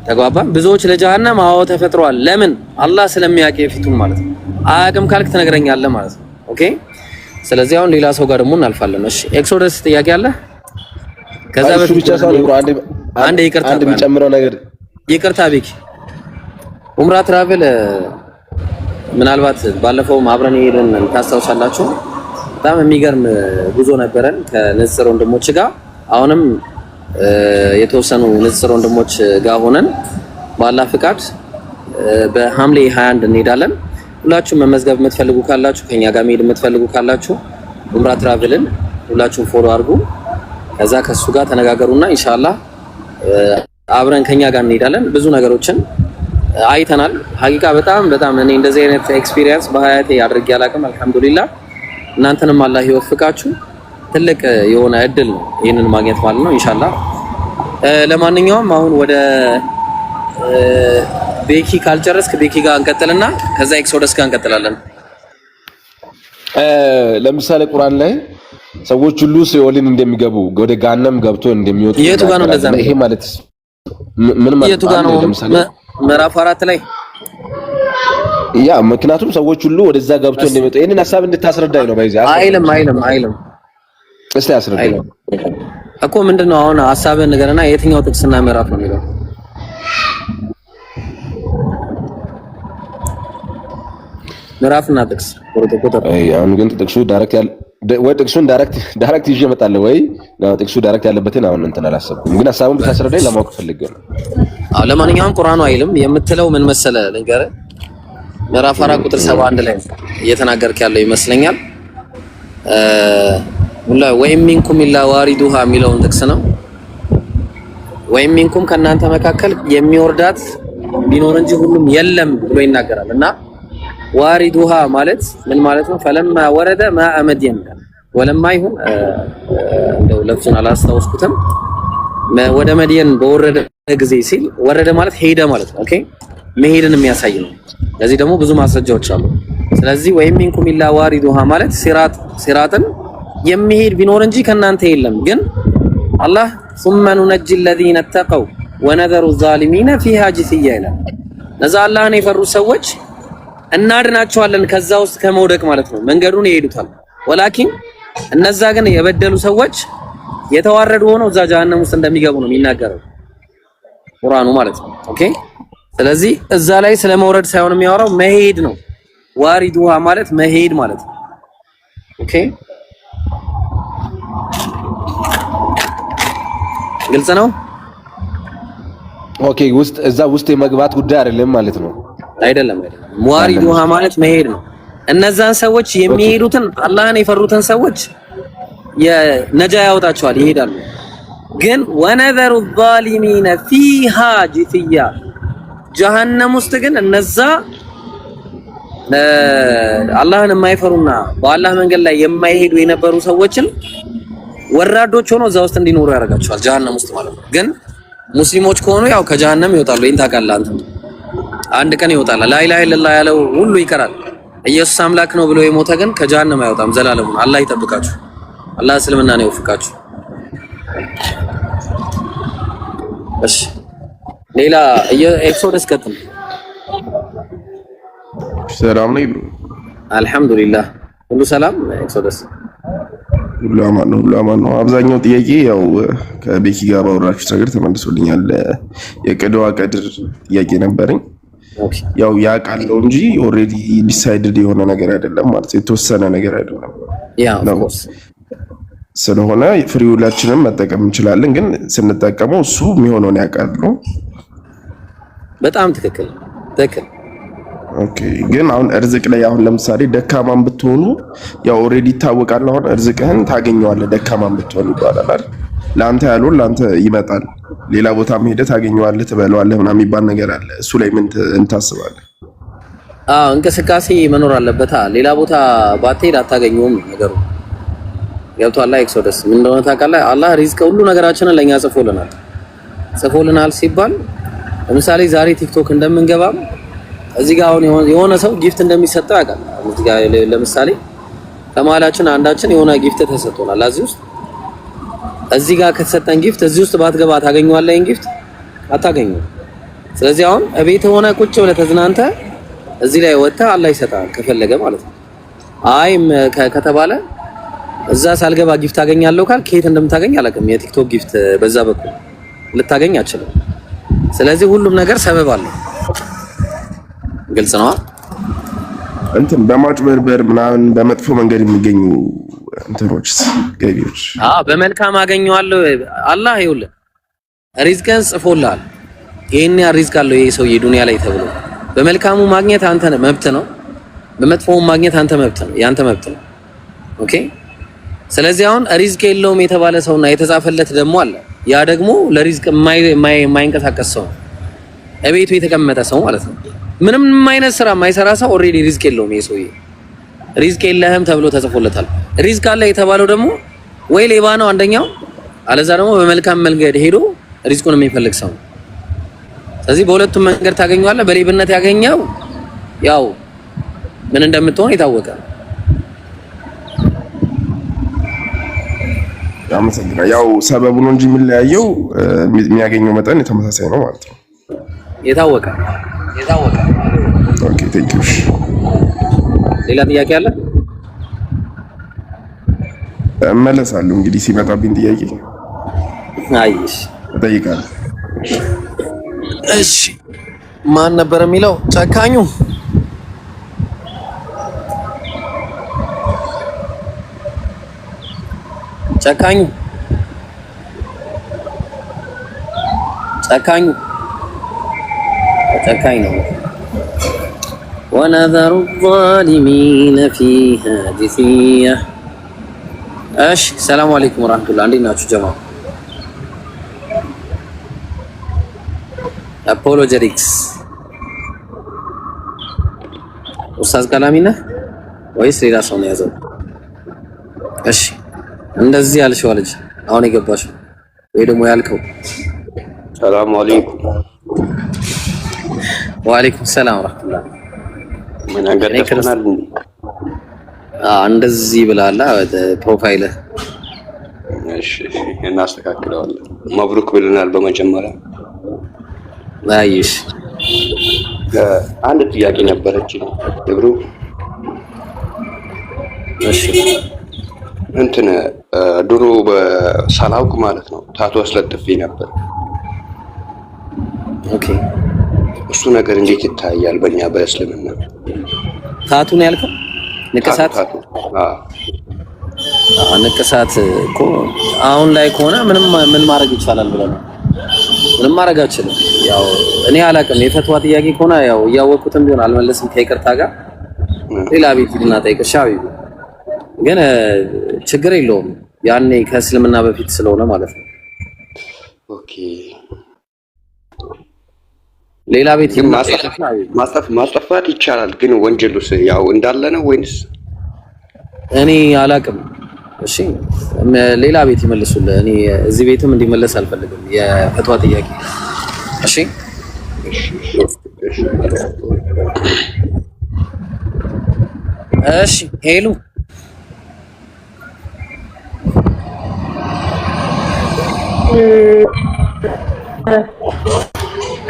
F: ተግባባን። ብዙዎች ለጀሃነም አዎ ተፈጥረዋል። ለምን? አላህ ስለሚያውቅ የፊቱን ማለት ነው። አያውቅም ካልክ ትነግረኛለህ ማለት ነው። ኦኬ። ስለዚህ አሁን ሌላ ሰው ጋር ደግሞ እናልፋለን። እሺ ኤክሶደስ ጥያቄ አለ? ከዛ በፊት ብቻ አንድ ይቅርታ አንድ የሚጨምረው ነገር ይቅርታ ቢክ ኡምራ ትራቨል ምናልባት ባለፈው አብረን ሄደን ታስታውሳላችሁ። በጣም የሚገርም ጉዞ ነበረን ከንጽር ወንድሞች ጋር። አሁንም የተወሰኑ ንጽር ወንድሞች ጋር ሆነን ባላ ፍቃድ በሐምሌ 21 እንሄዳለን። ሁላችሁም መመዝገብ የምትፈልጉ ካላችሁ ከኛ ጋር መሄድ የምትፈልጉ ካላችሁ ኡምራ ትራቨልን ሁላችሁም ፎሎ አድርጉ። ከዛ ከሱ ጋር ተነጋገሩና ኢንሻአላህ አብረን ከኛ ጋር እንሄዳለን። ብዙ ነገሮችን አይተናል። ሀቂቃ በጣም እኔ እንደዚህ አይነት ኤክስፒሪየንስ በሀያቴ አድርጌ አላውቅም። አልሐምዱሊላህ እናንተንም አላህ ይወፍቃችሁ። ትልቅ የሆነ እድል ነው ይሄንን ማግኘት ማለት ነው ኢንሻአላህ። ለማንኛውም አሁን ወደ ቤኪ ካልጨረስክ ቤኪ ጋር እንቀጥልና ከዛ ኤክሶደስ ጋር እንቀጥላለን።
E: ለምሳሌ ቁርአን ላይ ሰዎች ሁሉ ሲኦልን እንደሚገቡ ወደ ገሃነም ገብቶ እንደሚወጡ
F: የቱ ጋር ነው እንደዛ ነው?
E: ይሄ ማለት ምን ማለት
F: የቱ ጋር ነው? ምዕራፍ 4 ላይ
E: ያ ምክንያቱም ሰዎች ሁሉ ወደዛ ገብቶ እንደሚወጡ ይሄንን ሐሳብ እንድታስረዳኝ ነው። ባይዛ
F: አይልም
E: እስቲ አስረዳኝ
F: እኮ ምንድነው አሁን ሐሳብን ነገርና የትኛው ጥቅስና ምዕራፍ ነው የሚለው? ምዕራፍና ጥቅስ ቁጥር
E: አሁን ግን ጥቅሱ ዳይሬክት ያለ ወይ ጥቅሱን ዳይሬክት ይዤ እመጣለሁ ወይ ጥቅሱ ዳይሬክት ያለበትን አሁን እንትን አላሰብኩም፣ ግን ሐሳቡን ብታስረዳኝ ለማወቅ ፈልጌ ነው።
F: ለማንኛውም ቁርአኑ አይልም የምትለው ምን መሰለ ልንገርህ። ምዕራፍ 4 ቁጥር 71 ላይ እየተናገርክ ያለው ይመስለኛል። ወይም ሚንኩም ኢላ ዋሪዱሃ የሚለውን ጥቅስ ነው። ወይም ሚንኩም ከእናንተ መካከል የሚወርዳት ቢኖር እንጂ ሁሉም የለም ብሎ ይናገራል። እና ዋሪዱሃ ማለት ምን ማለት ነው? ፈለማ ወረደ ማአ መድየን ወለማ ይሁን እንደው ለፍሱን አላስታውስኩትም። ወደ መድየን በወረደ ጊዜ ሲል ወረደ ማለት ሄደ ማለት ነው። ኦኬ መሄድን የሚያሳይ ነው። ለዚህ ደግሞ ብዙ ማስረጃዎች አሉ። ስለዚህ ወይም ሚንኩም ኢላ ዋሪዱሃ ማለት ሲራጥን የሚሄድ ቢኖር እንጂ ከናንተ የለም። ግን አላህ ثم ننجي الذين اتقوا ونذر الظالمين فيها جثيا ይላል። ነዛ አላህን የፈሩ ሰዎች እናድናቸዋለን ከዛ ውስጥ ከመውደቅ ማለት ነው። መንገዱን ይሄዱታል። ወላኪን እነዛ ግን የበደሉ ሰዎች የተዋረዱ ሆነው እዛ ጀሃነም ውስጥ እንደሚገቡ ነው የሚናገረው ቁርአኑ ማለት ነው። ኦኬ ስለዚህ እዛ ላይ ስለመውረድ ሳይሆን የሚያወራው መሄድ ነው። ዋሪዱሃ ማለት መሄድ ማለት ነው። ኦኬ ግልጽ ነው።
E: ኦኬ እዛ ውስጥ የመግባት ጉዳይ አይደለም ማለት ነው።
F: አይደለም ዋሪዱሃ ማለት መሄድ ነው። እነዛን ሰዎች የሚሄዱትን አላህን የፈሩትን ሰዎች የነጃ ያወጣቸዋል፣ ይሄዳሉ። ግን ወነዘሩ ዛሊሚነ ፊሃ ጂፊያ ጀሃነም ውስጥ ግን እነዛ አላህን የማይፈሩና በአላህ መንገድ ላይ የማይሄዱ የነበሩ ሰዎችን ወራዶች ሆነው እዛ ውስጥ እንዲኖሩ ያደርጋቸዋል ጀሃነም ውስጥ ማለት ነው። ግን ሙስሊሞች ከሆኑ ያው ከጀሃነም ይወጣሉ። ይሄን ታውቃለህ አንተ። አንድ ቀን ይወጣል። ላ ኢላሀ ኢለላህ ያለው ሁሉ ይቀራል። ኢየሱስ አምላክ ነው ብሎ የሞተ ግን ከጀሃነም አይወጣም ዘላለሙን። አላህ ይጠብቃችሁ። አላህ እስልምና ነው ይወፍቃችሁ። እሺ ሌላ ኤክሶደስ ቀጥል።
G: ሰላም ነው ብሮ?
F: አልሐምዱሊላህ ሁሉ ሰላም። ኤክሶደስ
G: ሁሉ አማን ነው። አብዛኛው ጥያቄ ያው ከቤኪ ጋር ባወራችሁት ነገር ተመልሶልኛል። የቀድዋ ቀድር ጥያቄ ነበረኝ። ያው ያውቃለው እንጂ ኦልሬዲ ዲሳይድድ የሆነ ነገር አይደለም ማለት የተወሰነ ነገር አይደለም። ስለሆነ ፍሪውላችንን መጠቀም እንችላለን፣ ግን ስንጠቀመው እሱ የሚሆነውን ያውቃል ነው።
F: በጣም ትክክል።
G: ኦኬ ግን አሁን እርዝቅ ላይ አሁን ለምሳሌ ደካማን ብትሆኑ ያው ኦልሬዲ ይታወቃል። አሁን እርዝቅህን ታገኘዋለህ ደካማን ብትሆን ይባላል አይደል? ለአንተ ያልሆን ለአንተ ይመጣል። ሌላ ቦታ ሄደህ ታገኘዋለህ፣ ትበለዋለህ ምናምን የሚባል ነገር አለ። እሱ ላይ ምን ታስባለህ?
F: እንቅስቃሴ መኖር አለበት። ሌላ ቦታ ባትሄድ አታገኘውም ነገሩ። ገብቶሃል? ኤክሶደስ ምን እንደሆነ ታውቃለህ? አላህ ሪዝቅ ሁሉ ነገራችንን ለኛ ጽፎልናል ሲባል ለምሳሌ ዛሬ ቲክቶክ እንደምንገባም እዚህ ጋር አሁን የሆነ ሰው ጊፍት እንደሚሰጠው ያውቃል። እዚህ ጋር ለምሳሌ ከመሀላችን አንዳችን የሆነ ጊፍት ተሰጥቶናል። እዚህ ጋር ከተሰጠን ጊፍት እዚህ ውስጥ ባትገባ ታገኘዋለህ? ይሄን ጊፍት አታገኘው። ስለዚህ አሁን እቤት ሆነ ቁጭ ብለህ ተዝናንተ እዚህ ላይ ወጣ አላህ ይሰጣል ከፈለገ ማለት ነው። አይም ከተባለ እዛ ሳልገባ ጊፍት አገኛለሁ ካል ከየት እንደምታገኝ አላውቅም። የቲክቶክ ጊፍት በዛ በኩል ልታገኝ አትችልም። ስለዚህ ሁሉም ነገር ሰበብ አለው። ግልጽ ነው።
G: እንትን በማጭበርበር ምናምን በመጥፎ መንገድ የሚገኙ እንትኖች ገቢዎች
F: በመልካም አገኘዋለሁ። አላህ ይኸውልህ ሪዝቅን ጽፎልሃል። ይሄን ያ ሪዝቅ አለው ይሄ ሰውዬ ዱንያ ላይ ተብሎ በመልካሙ ማግኘት አንተ መብት ነው፣ በመጥፎው ማግኘት አንተ መብት ነው፣ ያንተ መብት ነው። ኦኬ። ስለዚህ አሁን ሪዝቅ የለውም የተባለ ሰውና የተጻፈለት ደግሞ አለ። ያ ደግሞ ለሪዝቅ የማይንቀሳቀስ ሰው እቤቱ የተቀመጠ ሰው ማለት ነው። ምንም አይነት ስራ የማይሰራ ሰው ኦልሬዲ ሪዝቅ የለውም። ይሄ ሰውዬ ሪዝቅ የለህም ተብሎ ተጽፎለታል። ሪዝቅ አለ የተባለው ደግሞ ወይ ሌባ ነው አንደኛው፣ አለዛ ደግሞ በመልካም መንገድ ሄዶ ሪዝቁን የሚፈልግ ሰው። ስለዚህ በሁለቱም መንገድ ታገኘዋለህ። በሌብነት ያገኘው ያው ምን እንደምትሆን የታወቀ ነው።
G: ያው ሰበቡ ነው እንጂ የሚለያየው የሚያገኘው መጠን የተመሳሳይ ነው ማለት ነው።
F: የታወቀ
G: ኦኬ ቴንክ ዩ።
F: ሌላ ጥያቄ አለ?
G: እመለሳለሁ እንግዲህ ሲመጣብኝ ጥያቄ
F: አይሽ
G: እጠይቃለሁ።
F: እሺ ማን ነበር የሚለው? ጨካኙ ጨካኝ ነው። ወነዘሩ ዛሊሚነ ፊሃ ጂሲያ። እሺ ሰላም አለይኩም ወራህመቱላህ። እንዴት ናችሁ ጀማ? አፖሎጀቲክስ ኡስታዝ ቀላሚ ነህ ወይስ ሌላ ሰው ነው ያዘው? እሺ እንደዚህ ያልሽው ልጅ አሁን የገባሽው ወይ ደግሞ ያልከው?
H: ሰላም አለይኩም።
F: ወአለይኩም ሰላም ወራህመቱላህ።
H: ምን አገርተናል?
F: እንደዚህ ብላላ ፕሮፋይል።
H: እሺ እናስተካክለዋለን። መብሩክ ብለናል በመጀመሪያ።
F: አይሽ
H: አንድ ጥያቄ ነበረች ድብሩ።
F: እሺ
H: እንትን ድሮ በሳላውቅ ማለት ነው ታቱ አስለጥፌ ነበር።
F: ኦኬ
H: እሱ ነገር እንዴት ይታያል በእኛ በእስልምና?
F: ታቱ ነው ያልከው? ንቅሳት? ንቅሳት እኮ አሁን ላይ ከሆነ ምን ማድረግ ይቻላል ብለህ ነው? ምንም ማድረግ አልችልም። ያው እኔ አላውቅም። የፈትዋ ጥያቄ ከሆነ ያው እያወቅኩትም ቢሆን አልመለስም ከይቅርታ ጋር ሌላ ቤት ሂድና ጠይቅ። እሺ ግን ችግር የለውም። ያኔ ከእስልምና በፊት ስለሆነ ማለት ነው።
H: ኦኬ
F: ሌላ ቤት
H: ማስጠፋት ይቻላል፣ ግን ወንጀሉስ ያው እንዳለ ነው ወይንስ?
F: እኔ አላውቅም። እሺ ሌላ ቤት ይመልሱልህ። እኔ እዚህ ቤትም እንዲመለስ አልፈልግም የፈትዋ ጥያቄ። እሺ እሺ ሄሉ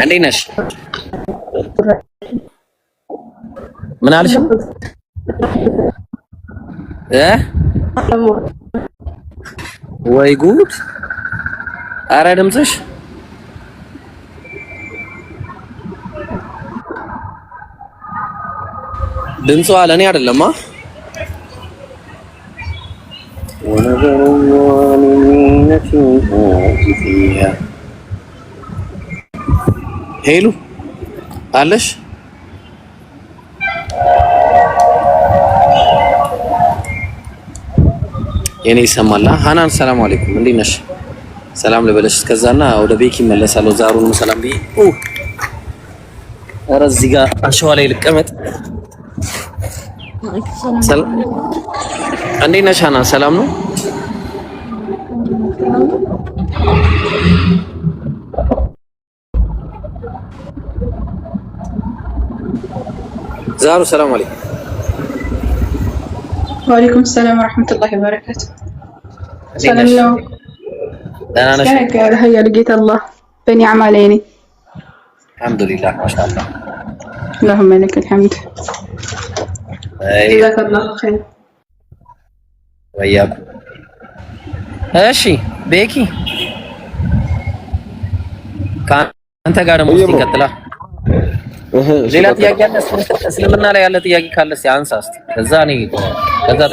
F: እንዴት ነሽ? ምን አልሽ? ወይ ጉድ! አረ ድምፅሽ ድምጿ ለእኔ አይደለማ። ሄሉ አለሽ? የኔ ይሰማላ? ሃናን ሰላም አለይኩም፣ እንዴት ነሽ? ሰላም ልበለሽ ከዛና ወደ ቤኪ መለሳለሁ። ዛሩን ሰላም ብዬ ኧረ እዚህ ጋር አሸዋ ላይ ልቀመጥ። ሰላም እንዴት ነሽ ሀና? ሰላም ነው? ዛሩ ሰላም አለይኩም።
I: ወአለይኩም ሰላም ወራህመቱላሂ ወበረካቱ። ሰላም ነው።
F: ደህና ነሽ?
I: هيا لقيت الله بنعمة عليني
F: الحمد لله ما شاء الله.
I: اللهم لك الحمد. جزاك الله خير.
F: وياكم. እሺ ቤኪ ከአንተ ጋር ደግሞ ይቀጥላ። ሌላ ጥያቄ አለ? እስልምና ላይ ያለ ጥያቄ ካለ እስኪ አንሳ እስኪ። ከዛ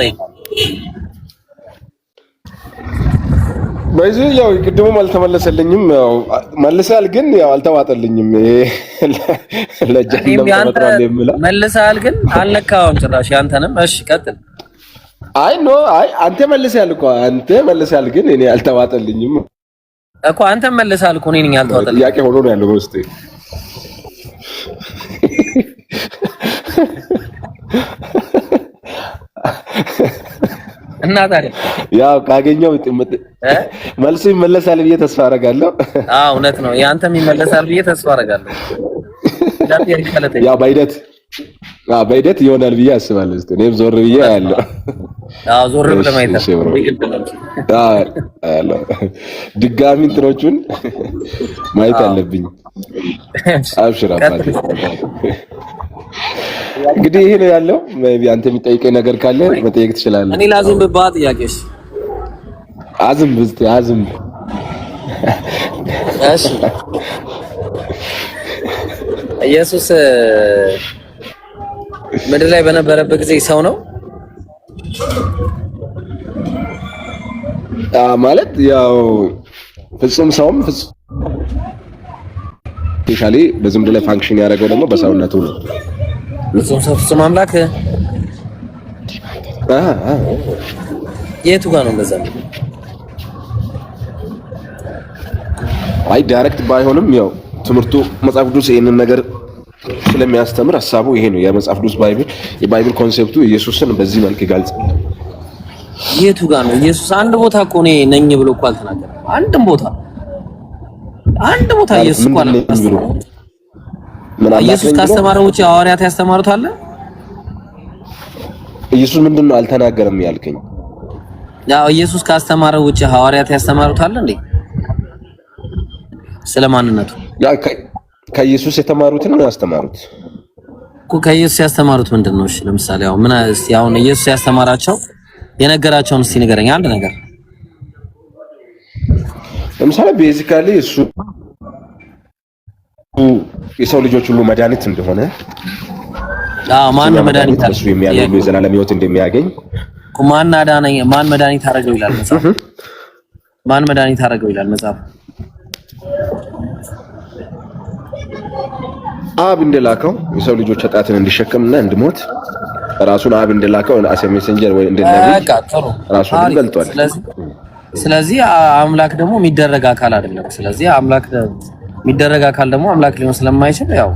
F: ጠይቃለሁ።
G: በዚህ ያው ቅድሙም አልተመለሰልኝም። ያው መልሳል ግን ያው አልተዋጠልኝም። ለጀሃነም ተመጥሯል የሚለው
F: መልሳል ግን አልነካውም ጭራሽ ያንተንም። እሺ ቀጥል።
G: አይ አንተ መልሳል ግን እኔ አልተዋጠልኝም
F: እኮ። አንተ መልሳል እኮ እኔ ነኝ ያልተዋጠልኝ።
G: ጥያቄ ሆኖ ነው ያለው በውስጤ።
F: እና ታዲያ
G: ያው ካገኘው መልሱ ይመለሳል ብዬ ተስፋ አደርጋለሁ።
F: አዎ እውነት ነው። ያንተም ይመለሳል ብዬ ተስፋ አደርጋለሁ።
G: ያው በሂደት ይሆናል ብዬ አስባለሁ። እስቲ እኔም ዞር ብዬ አያለሁ።
F: አዎ ዞር ብለህ ማየት
G: አያለሁ። ድጋሚ እንትኖቹን ማየት አለብኝ። አብሽር አባቴ። እንግዲህ ይሄ ነው ያለው። አንተ የሚጠይቀኝ ነገር ካለ መጠየቅ ትችላለህ።
F: እኔ ላዝም በባ ጥያቄሽ
G: አዝም።
F: እሺ ኢየሱስ ምድር ላይ በነበረበት ጊዜ ሰው ነው
G: ማለት ያው ፍጹም ሰውም ፍጹም ስፔሻሊ በዝምድና ላይ ፋንክሽን ያደረገው ደግሞ በሰውነቱ ነው።
F: ፍጹም ሰው ፍጹም አምላክ የቱ ጋር ነው እንደዛ?
G: አይ ዳይሬክት ባይሆንም ያው ትምህርቱ መጽሐፍ ቅዱስ ይሄንን ነገር ስለሚያስተምር ሐሳቡ ይሄ ነው። የመጽሐፍ ቅዱስ የባይብል ኮንሴፕቱ ኢየሱስን በዚህ መልክ ይገልጻል።
F: የቱ ጋር ነው ኢየሱስ? አንድ ቦታ እኮ እኔ ነኝ ብሎ እኮ አልተናገረም። አንድ ቦታ ኢየሱስ እኮ አልተናገረም። ኢየሱስ ካስተማረው ውጪ ሐዋርያት ያስተማሩት አለ?
G: ኢየሱስ ምንድነው አልተናገረም ያልከኝ?
F: ያው ኢየሱስ ካስተማረው ውጪ ሐዋርያት ያስተማሩት አለ እንዴ? ስለማንነቱ
G: ያ ከኢየሱስ የተማሩትን ነው ያስተማሩት
F: እኮ። ከኢየሱስ ያስተማሩት ምንድነው? እሺ ለምሳሌ አሁን ኢየሱስ ያስተማራቸው የነገራቸውን እስቲ ንገረኝ አንድ ነገር።
G: ለምሳሌ ቤዚካሊ እሱ የሰው ልጆች ሁሉ መድኃኒት እንደሆነ፣
F: ማን መድኃኒት
G: እሱ የሚያገኝ የዘላለም ሕይወት እንደሚያገኝ፣
F: ማን መድኃኒት አደረገው ይላል መጽሐፍ። ማን መድኃኒት አደረገው ይላል መጽሐፍ?
G: አብ እንደላከው የሰው ልጆች ኃጢአትን እንዲሸከምና እንዲሞት ራሱን አብ እንደላከው አስ ሜሴንጀር ወይ እንደነብይ ራሱን ገልጧል።
F: ስለዚህ አምላክ ደግሞ የሚደረግ አካል አይደለም። ስለዚህ አምላክ የሚደረግ አካል ደግሞ አምላክ ሊሆን ስለማይችል ያው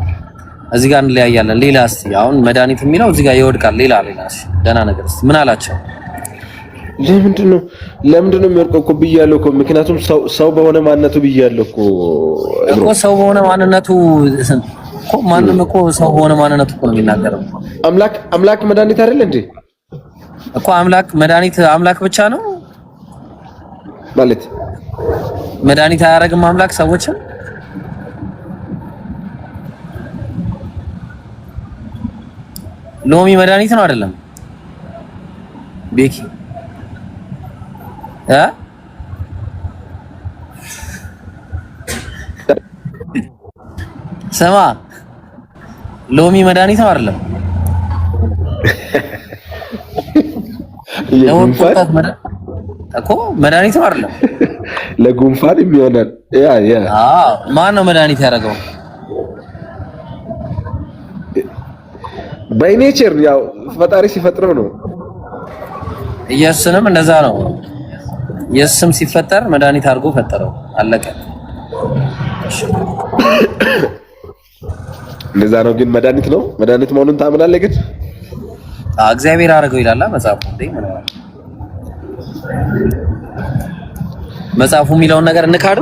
F: እዚህ ጋር እንለያያለን። ሌላ እስቲ አሁን መድኃኒት የሚለው እዚህ ጋር ይወድቃል። ሌላ እስቲ ደህና ነገር እስቲ ምን አላቸው?
G: ለምንድን ነው የሚወድቀው እኮ ብያለሁ እኮ። ምክንያቱም ሰው በሆነ ማንነቱ ብያለሁ እኮ
F: ሰው በሆነ ማንነቱ እኮ ማንም እኮ ሰው በሆነ ማንነቱ እኮ ነው የሚናገረው።
G: አምላክ መድኃኒት አይደል እንዴ
F: እኮ? አምላክ ብቻ ነው
G: ማለት
F: መድኃኒት አያደርግም አምላክ ሰዎችን? ሎሚ መድኃኒት ነው አይደለም ቤኪ? ስማ ሎሚ መድኃኒት ነው አይደለም? እኮ መድኃኒት ነው አይደለም?
G: ለጉንፋን የሚሆናል።
F: ማን ነው መድኃኒት ያደረገው?
G: በኔቸር ያው ፈጣሪ ሲፈጥረው ነው።
F: ኢየሱስንም እንደዛ ነው። ኢየሱስም ሲፈጠር መድኃኒት አድርጎ ፈጠረው። አለቀ።
E: እንደዛ ነው። ግን መድኃኒት ነው መድኃኒት መሆኑን ታምናለህ? ግን
F: እግዚአብሔር አደረገው ይላል መጽሐፉ። እንዴ መጽሐፉ የሚለውን ነገር እንካዱ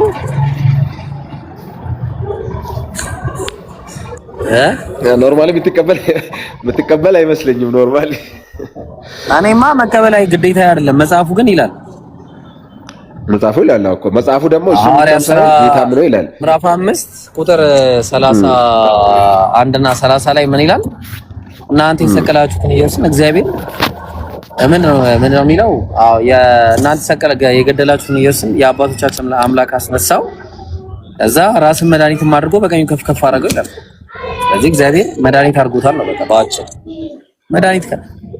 E: ኖርማሊ የምትቀበል አይመስለኝም። ኖርማሊ
F: እኔማ መቀበል ግዴታ አይደለም። መጽሐፉ ግን ይላል
E: መጽሐፉ ይላል እኮ መጽሐፉ ደግሞ እሱ ጌታም ነው ይላል።
F: ምዕራፍ 5 ቁጥር 31 እና 30 ላይ ምን ይላል? እናንተ የሰቀላችሁትን ኢየሱስን እግዚአብሔር ምን ነው የሚለው? አዎ የእናንተ የገደላችሁትን ኢየሱስን የአባቶቻችን አምላክ አስነሳው፣ እዛ ራስን መድኃኒትም አድርጎ በቀኙ ከፍ ከፍ አደረገው ይላል። ስለዚህ እግዚአብሔር መድኃኒት አድርጎታል ነው በቃ ባጭሩ። መድኃኒት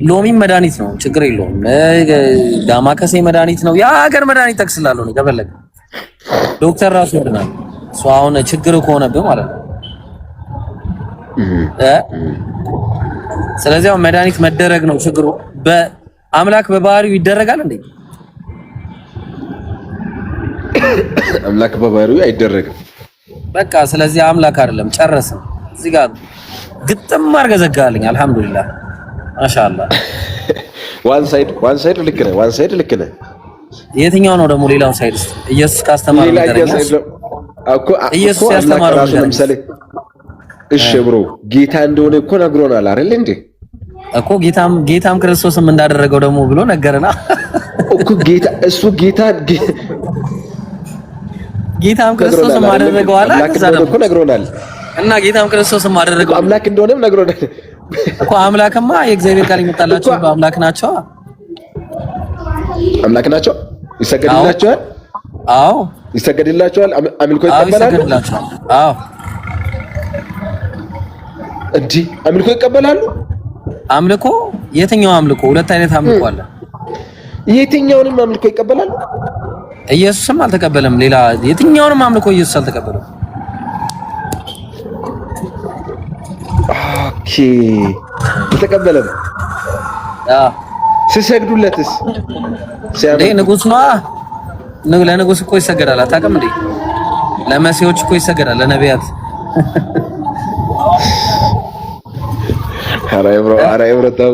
F: ሎሚም መድኃኒት ነው፣ ችግር የለውም። ዳማከሴ መድኃኒት ነው። የሀገር መድኃኒት ጠቅስላለሁ ነው ከፈለገ ዶክተር ራሱ ይደናል። እሱ አሁን ችግር ከሆነብህ ማለት ነው። ስለዚህ አሁን መድኃኒት መደረግ ነው ችግሩ። በአምላክ በባህሪው ይደረጋል እንዴ?
E: አምላክ በባህሪው አይደረግም።
F: በቃ ስለዚህ አምላክ አይደለም። ጨረስን። እዚህ ጋር ግጥም አድርገህ ዘጋልኝ። አልሐምዱሊላህ ማሻአላህ። ዋን ሳይድ ልክ ነህ። ዋን ሳይድ ልክ ነህ። የትኛው ነው ደግሞ ሌላው ሳይድ? ኢየሱስ ካስተማረው ነገር ኢየሱስ ያስተማረው ለምሳሌ
E: እሺ ብሮ ጌታ እንደሆነ እኮ ነግሮናል አይደል እንዴ?
F: እኮ ጌታም ክርስቶስም እንዳደረገው ደግሞ ብሎ ነገረና
E: እኮ ጌታም
F: ክርስቶስም አደረገው አለ
E: እኮ ነግሮናል።
F: እና ጌታም ክርስቶስም አደረገው
E: አምላክ እንደሆነም ነግሮናል
F: እኮ። አምላክማ የእግዚአብሔር ቃል ይመጣላቸው በአምላክ ናቸው። አምላክ
E: ናቸው። ይሰገድላቸዋል።
F: አዎ
E: ይሰገድላቸዋል። አምልኮ ይቀበላሉ።
F: አዎ
E: እንዴ አምልኮ ይቀበላሉ።
F: አምልኮ የትኛው አምልኮ? ሁለት አይነት አምልኮ አለ።
E: የትኛውንም አምልኮ ይቀበላሉ።
F: ኢየሱስም አልተቀበለም። ሌላ የትኛውንም አምልኮ ኢየሱስ አልተቀበለም።
E: ኦኬ አልተቀበለም። ሲሰግዱለትስ
F: ንጉስ ነው። ለንጉስ እኮ ይሰገዳል። አታውቅም እንዴ? ለመሲዎች እኮ ይሰገዳል። ለነቢያት
E: አራይብሮ ተው።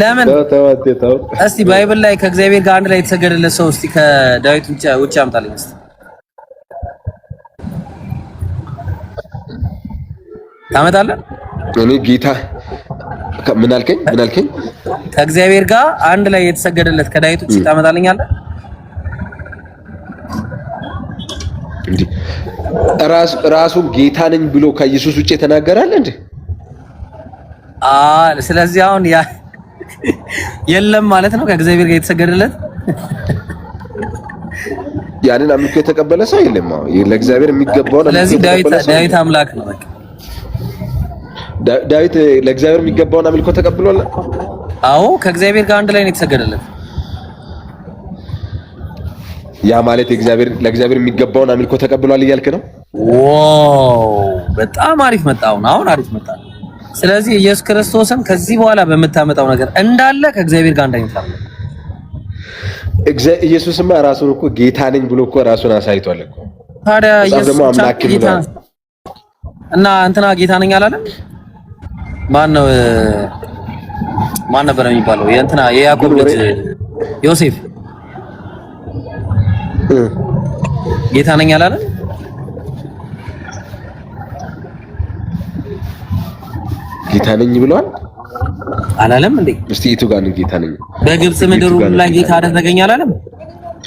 F: ለምን
E: ተው።
F: እስቲ ባይብል ላይ ከእግዚአብሔር ጋር አንድ ላይ የተሰገደለት ሰው እስቲ ከዳዊት ውጭ አምጣልኝ እስቲ። ታመጣለህ?
E: እኔ ጌታ ምን አልከኝ?
F: ከእግዚአብሔር ጋር አንድ ላይ የተሰገደለት ከዳዊት ውጭ ታመጣልኛለህ?
E: እንዴ ራሱ ጌታ ነኝ ብሎ ከኢየሱስ ውጭ የተናገራል እንዴ?
F: ስለዚህ አሁን የለም ማለት ነው ከእግዚአብሔር ጋር የተሰገደለት።
E: ያንን አምልኮ የተቀበለ ሰው የለም። ለእግዚአብሔር የሚገባው ነው።
F: ስለዚህ ዳዊት አምላክ ነው። በቃ
E: ዳዊት ለእግዚአብሔር የሚገባውን አምልኮ ተቀብሏል።
F: አዎ ከእግዚአብሔር ጋር አንድ ላይ ነው የተሰገደለት።
E: ያ ማለት ለእግዚአብሔር የሚገባውን አምልኮ ተቀብሏል እያልክ ነው?
F: ዋው በጣም አሪፍ መጣ። አሁን አሪፍ መጣ። ስለዚህ ኢየሱስ ክርስቶስም ከዚህ በኋላ በምታመጣው ነገር እንዳለ ከእግዚአብሔር ጋር እንዳይታለ
E: ኢየሱስማ ራሱን እኮ ጌታ ነኝ ብሎ እኮ ራሱን አሳይቷል እኮ።
F: ታዲያ ኢየሱስ ጌታ እና እንትና ጌታ ነኝ አላለም? ማን ነበር የሚባለው? የእንትና የያዕቆብ ልጅ ዮሴፍ ጌታ ነኝ አላለም?
E: ጌታ ነኝ ብሏል
F: አላለም እንዴ?
E: እስቲ የቱ ጋር ነው ጌታ ነኝ?
F: በግብጽ ምድር ላይ ጌታ አደረገኝ አላለም?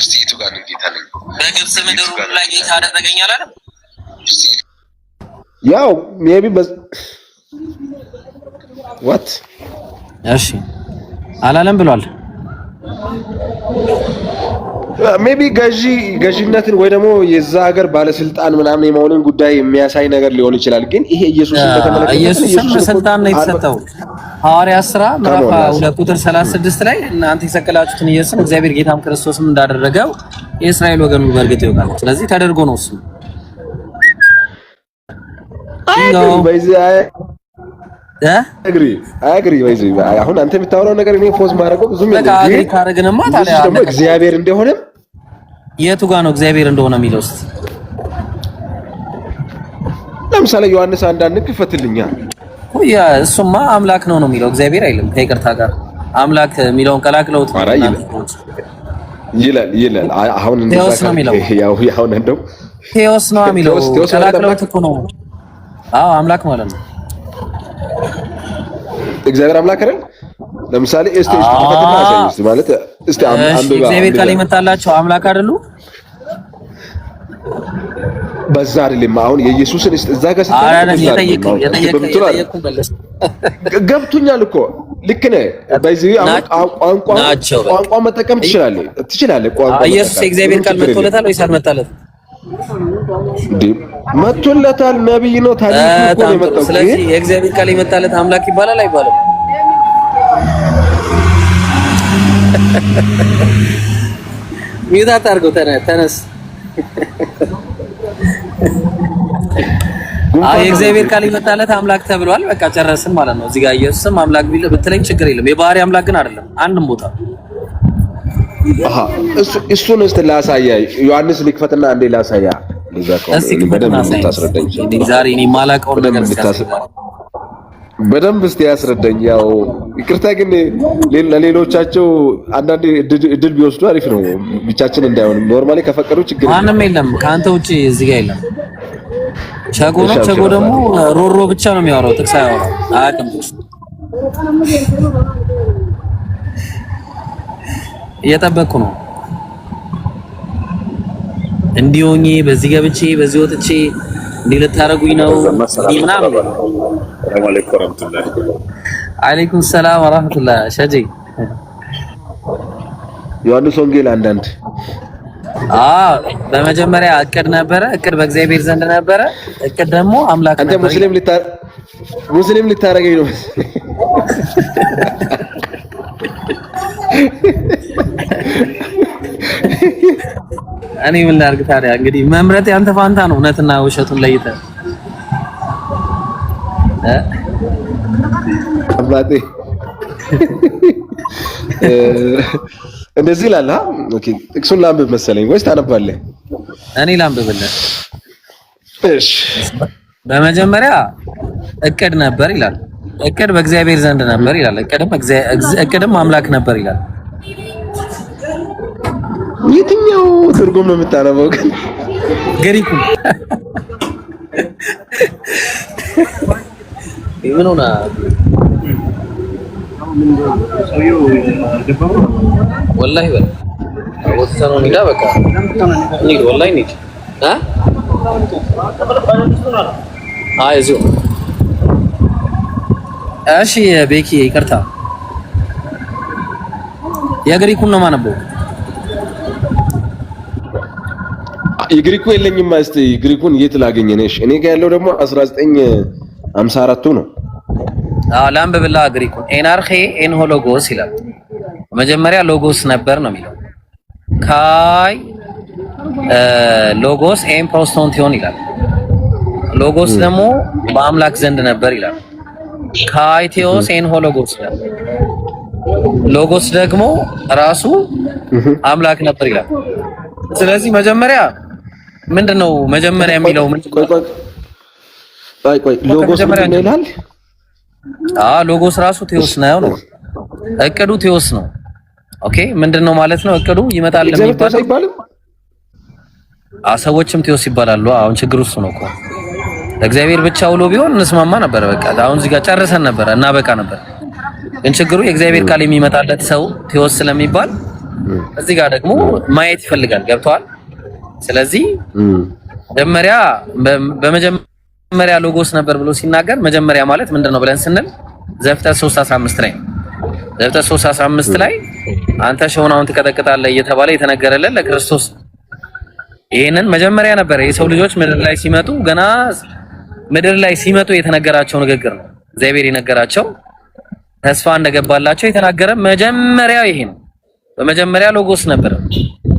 E: እስቲ የቱ ጋር ነው ጌታ ነኝ?
F: በግብጽ ምድር ላይ ጌታ አደረገኝ አላለም?
E: ያው ሜቢ what
F: እሺ አላለም ብሏል።
E: ሜቢ ገዢነትን ወይ ደግሞ የዛ ሀገር ባለስልጣን ምናምን የመሆንን ጉዳይ የሚያሳይ ነገር ሊሆን ይችላል። ግን ይሄ ኢየሱስን በተመለከተ
F: ኢየሱስን ስልጣን ነው የተሰጠው። ሐዋርያት ሥራ ምዕራፍ 2 ቁጥር 36 ላይ እናንተ የሰቀላችሁትን ኢየሱስን እግዚአብሔር ጌታም ክርስቶስም እንዳደረገው የእስራኤል ወገን በእርግጥ ይወቃል። ስለዚህ ተደርጎ ነው እሱ
E: አግሪ አሁን አንተ የምታወራው ነገር እኔ ፖዝ ማድረግው ብዙም
F: በቃ አግሪ ካረግንማ ታዲያ
E: ደግሞ እግዚአብሔር እንደሆነም
F: የቱ ጋር ነው እግዚአብሔር እንደሆነ የሚለው? እስቲ
E: ለምሳሌ ዮሐንስ 1:1 ክፈትልኛል።
F: ያ እሱማ አምላክ ነው የሚለው እግዚአብሔር አይልም። ከይቅርታ ጋር አምላክ የሚለውን ቀላቅለውት
E: ይላል። አሁን
F: ቴዎስ ነው የሚለው።
E: ያው እንደው
F: ቴዎስ ነው የሚለው ቀላቅለውት እኮ ነው። አዎ አምላክ ማለት ነው።
E: እግዚአብሔር አምላክ አይደል? ለምሳሌ እስቴጅ ከፈትና አሳይስ ማለት እስቲ አንዱ ጋር
F: እግዚአብሔር ቃል ይመጣላቸው አምላክ አይደሉ?
E: በዛ አይደለም። አሁን የኢየሱስን እዛ ጋር ገብቶኛል እኮ ልክ ነህ። በዚህ ቋንቋ መጠቀም ትችላለህ። ቋንቋ
F: ኢየሱስ የእግዚአብሔር ቃል መጥቶለታል ወይስ አልመጣለትም?
E: መጥቶለታል። ነብይ ነው። ታዲያ እኮ ነው የመጣው።
F: ስለዚህ የእግዚአብሔር ቃል የመጣለት አምላክ ይባላል አይባልም? ሚውታት አድርገው ተነስ። የእግዚአብሔር ቃል ይመጣለት አምላክ ተብሏል። በቃ ጨረስን ማለት ነው። እዚህ ጋር ኢየሱስም አምላክ ቢል ብትለኝ ችግር የለም። የባህሪ አምላክ ግን አይደለም አንድም ቦታ።
E: እሱን እስቲ ላሳያ። ዮሐንስ ሊክፈትና አንዴ ላሳያ።
F: ዛሬ እኔ የማላውቀውን ነገር
E: በደንብ እስቲ ያስረዳኝ። ያው ይቅርታ ግን ለሌሎቻቸው አንዳንዴ እድል ቢወስዱ አሪፍ ነው። ብቻችን እንዳይሆን ኖርማሊ ከፈቀዱ ችግር
F: ማንም የለም ከአንተ ውጪ እዚህ ጋር የለም። ቸጎ ነው። ቸጎ ደግሞ ሮሮ ብቻ ነው የሚያወራው፣ ጥቅስ አያወራው። አያውቅም። እየጠበቅኩ ነው እንዲሆኜ በዚህ ገብቼ በዚህ ወጥቼ እንዲህ ልታረጉኝ ነው ምናምን። አለይኩም ሰላም ወራህመቱላህ። ሸጂ
E: ዮሐንስ ወንጌል 1:1
F: በመጀመሪያ እቅድ ነበረ። እቅድ በእግዚአብሔር ዘንድ ነበረ። እቅድ ደግሞ አምላክ
E: አንተ ሙስሊም ልታረገኝ ነው።
F: እኔ ምን ላድርግ ታዲያ? እንግዲህ መምረጥ ያንተ ፋንታ ነው። እውነትና ውሸቱን ለይተህ
E: አባቴ እንደዚህ ይላል። ኦኬ ጥቅሱን ላንብብ መሰለኝ ወይስ ታነባለህ?
F: እኔ ላንብብልህ።
E: እሺ
F: በመጀመሪያ እቅድ ነበር ይላል። እቅድ በእግዚአብሔር ዘንድ ነበር ይላል። እቅድም አምላክ ነበር ይላል።
E: የትኛው ትርጉም ነው የምታነበው ግን?
F: ግሪኩ ምን ሆነ? ወላሂ በል ወሰነው ኒዳ በቃ እንሂድ። ወላሂ እንሂድ። እዚሁ እሺ። ቤኪ ይቅርታ፣ የግሪኩን ነው የማነበው።
E: የግሪኩ የለኝም። እስቲ ግሪኩን የት ላገኘ ነሽ? እኔ ጋር ያለው ደግሞ 1954 ነው።
F: ላንብብላ ግሪኩን። ኤናርኼ ኤን ሆሎጎስ ይላል። መጀመሪያ ሎጎስ ነበር ነው የሚለው። ካይ ሎጎስ ኤን ፕሮስቶንቲዮን ይላል። ሎጎስ ደግሞ በአምላክ ዘንድ ነበር ይላል። ካይ ቴዎስ ኤን ሆሎጎስ ይላል። ሎጎስ ደግሞ ራሱ አምላክ ነበር ይላል። ስለዚህ መጀመሪያ ምንድነው መጀመሪያ የሚለው
E: ቆይ ሎጎስ ምንድነው ይላል?
F: ሎጎስ ራሱ ቴዎስ ነው። እቅዱ ቴዎስ ነው። ኦኬ ምንድነው ማለት ነው? እቅዱ ይመጣል የሚባለው ሰዎችም ቴዎስ ይባላሉ። አሁን ችግሩ እሱ ነው እኮ። እግዚአብሔር ብቻ ውሎ ቢሆን እንስማማ ነበር። በቃ አሁን እዚህ ጋር ጨርሰን ነበር እና በቃ ነበር። ግን ችግሩ የእግዚአብሔር ቃል የሚመጣለት ሰው ቴዎስ ስለሚባል እዚህ ጋር ደግሞ ማየት ይፈልጋል። ገብተዋል? ስለዚህ በመጀመሪያ ሎጎስ ነበር ብሎ ሲናገር መጀመሪያ ማለት ምንድነው ብለን ስንል ዘፍጥረት 3:15 ላይ ዘፍጥረት 3:15 ላይ አንተ ሸውናውን ትቀጠቅጣለህ እየተባለ የተነገረለት ለክርስቶስ። ይሄንን መጀመሪያ ነበር የሰው ልጆች ምድር ላይ ሲመጡ ገና ምድር ላይ ሲመጡ የተነገራቸው ንግግር ነው። እግዚአብሔር የነገራቸው ተስፋ እንደገባላቸው የተናገረ መጀመሪያ ይሄ ነው። በመጀመሪያ ሎጎስ ነበረ።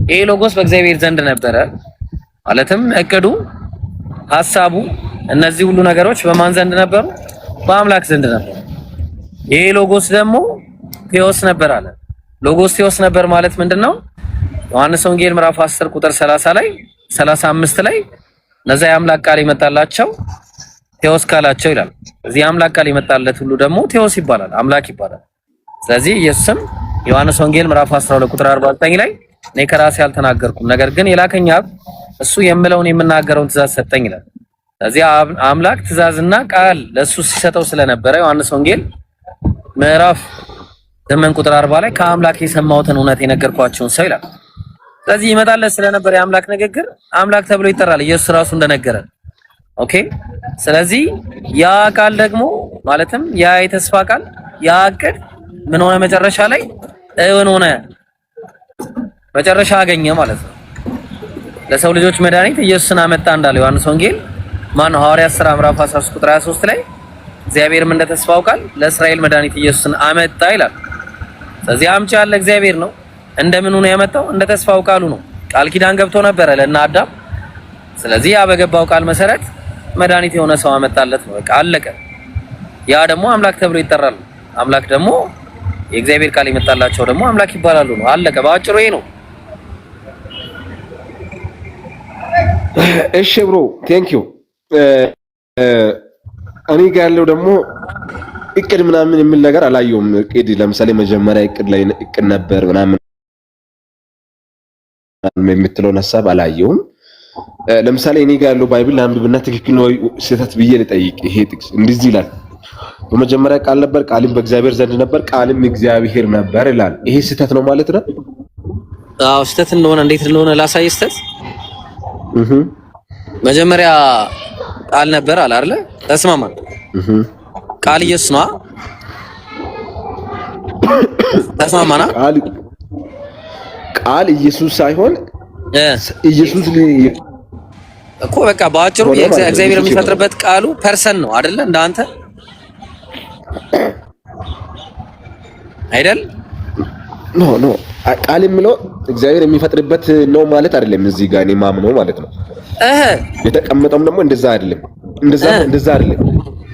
F: ይሄ ሎጎስ በእግዚአብሔር ዘንድ ነበረ። ማለትም እቅዱ፣ ሐሳቡ፣ እነዚህ ሁሉ ነገሮች በማን ዘንድ ነበሩ? በአምላክ ዘንድ ነበሩ። ይሄ ሎጎስ ደግሞ ቴዎስ ነበር አለ። ሎጎስ ቴዎስ ነበር ማለት ምንድነው? ዮሐንስ ወንጌል ምዕራፍ 10 ቁጥር 30 ላይ 35 ላይ ለዛ የአምላክ ቃል ይመጣላቸው ቴዎስ ካላቸው ይላል። እዚህ የአምላክ ቃል ይመጣለት ሁሉ ደግሞ ቴዎስ ይባላል፣ አምላክ ይባላል። ስለዚህ ኢየሱስም ዮሐንስ ወንጌል ምዕራፍ 12 ቁጥር 49 ላይ እኔ ከራሴ አልተናገርኩም፣ ነገር ግን የላከኝ አብ እሱ የምለውን የምናገረውን ትእዛዝ ሰጠኝ ይላል። ስለዚህ አምላክ ትእዛዝና ቃል ለሱ ሲሰጠው ስለነበረ ዮሐንስ ወንጌል ምዕራፍ 8 ቁጥር 40 ላይ ከአምላክ የሰማሁትን እውነት የነገርኳችሁን ሰው ይላል። ስለዚህ ይመጣለት ስለነበረ የአምላክ ንግግር አምላክ ተብሎ ይጠራል፣ ኢየሱስ ራሱ እንደነገረ። ኦኬ። ስለዚህ ያ ቃል ደግሞ ማለትም ያ የተስፋ ቃል ያ ዕቅድ ምን ሆነ? መጨረሻ ላይ እውን ሆነ፣ መጨረሻ አገኘ ማለት ነው። ለሰው ልጆች መድኃኒት ኢየሱስን አመጣ እንዳለ ዮሐንስ ወንጌል ማነው ሐዋርያት ሥራ ምዕራፍ 13 ቁጥር 23 ላይ እግዚአብሔርም እንደተስፋው ቃል ለእስራኤል መድኃኒት ኢየሱስን አመጣ ይላል። ስለዚህ አምጪ ያለ እግዚአብሔር ነው። እንደምኑ ነው ያመጣው? እንደ ተስፋው ቃሉ ነው። ቃል ኪዳን ገብቶ ነበረ ለእነ አዳም። ስለዚህ ያ በገባው ቃል መሰረት መድኃኒት የሆነ ሰው አመጣለት ነው። በቃ አለቀ። ያ ደግሞ አምላክ ተብሎ ይጠራል። አምላክ ደግሞ የእግዚአብሔር ቃል የመጣላቸው ደግሞ አምላክ ይባላሉ ነው። አለቀ። በአጭሩ ይሄ ነው።
E: እሺ ብሮ ቴንክ ዩ። እኔ ጋር ያለው ደግሞ እቅድ ምናምን የሚል ነገር አላየውም። እቅድ ለምሳሌ መጀመሪያ እቅድ ላይ እቅድ ነበር ምናምን የምትለውን ሐሳብ አላየውም። ለምሳሌ እኔ ጋር ያለው ባይብል አንብብና ትክክል ነው ስህተት ብዬ ልጠይቅ። ይሄ ጥቅስ እንደዚህ ይላል፣ በመጀመሪያ ቃል ነበር፣ ቃልም በእግዚአብሔር ዘንድ ነበር፣ ቃልም እግዚአብሔር ነበር ይላል። ይሄ ስህተት ነው ማለት ነው?
F: አዎ ስህተት እንደሆነ እንዴት እንደሆነ ላሳይ። ስህተት መጀመሪያ ቃል ነበር አለ አይደለ? ተስማማን። ቃል ኢየሱስ ነው። ተስማማና ቃል ኢየሱስ ሳይሆን ኢየሱስ እኮ በቃ በአጭሩ እግዚአብሔር የሚፈጥርበት ቃሉ ፐርሰን ነው አይደለ? እንዳንተ አይደል? ኖ ቃል የሚለው እግዚአብሔር የሚፈጥርበት ነው ማለት አይደለም። እዚህ ጋር እኔ ማምነው ማለት ነው። የተቀመጠውም ደግሞ እንደዛ አይደለም። እንደዛ አይደለም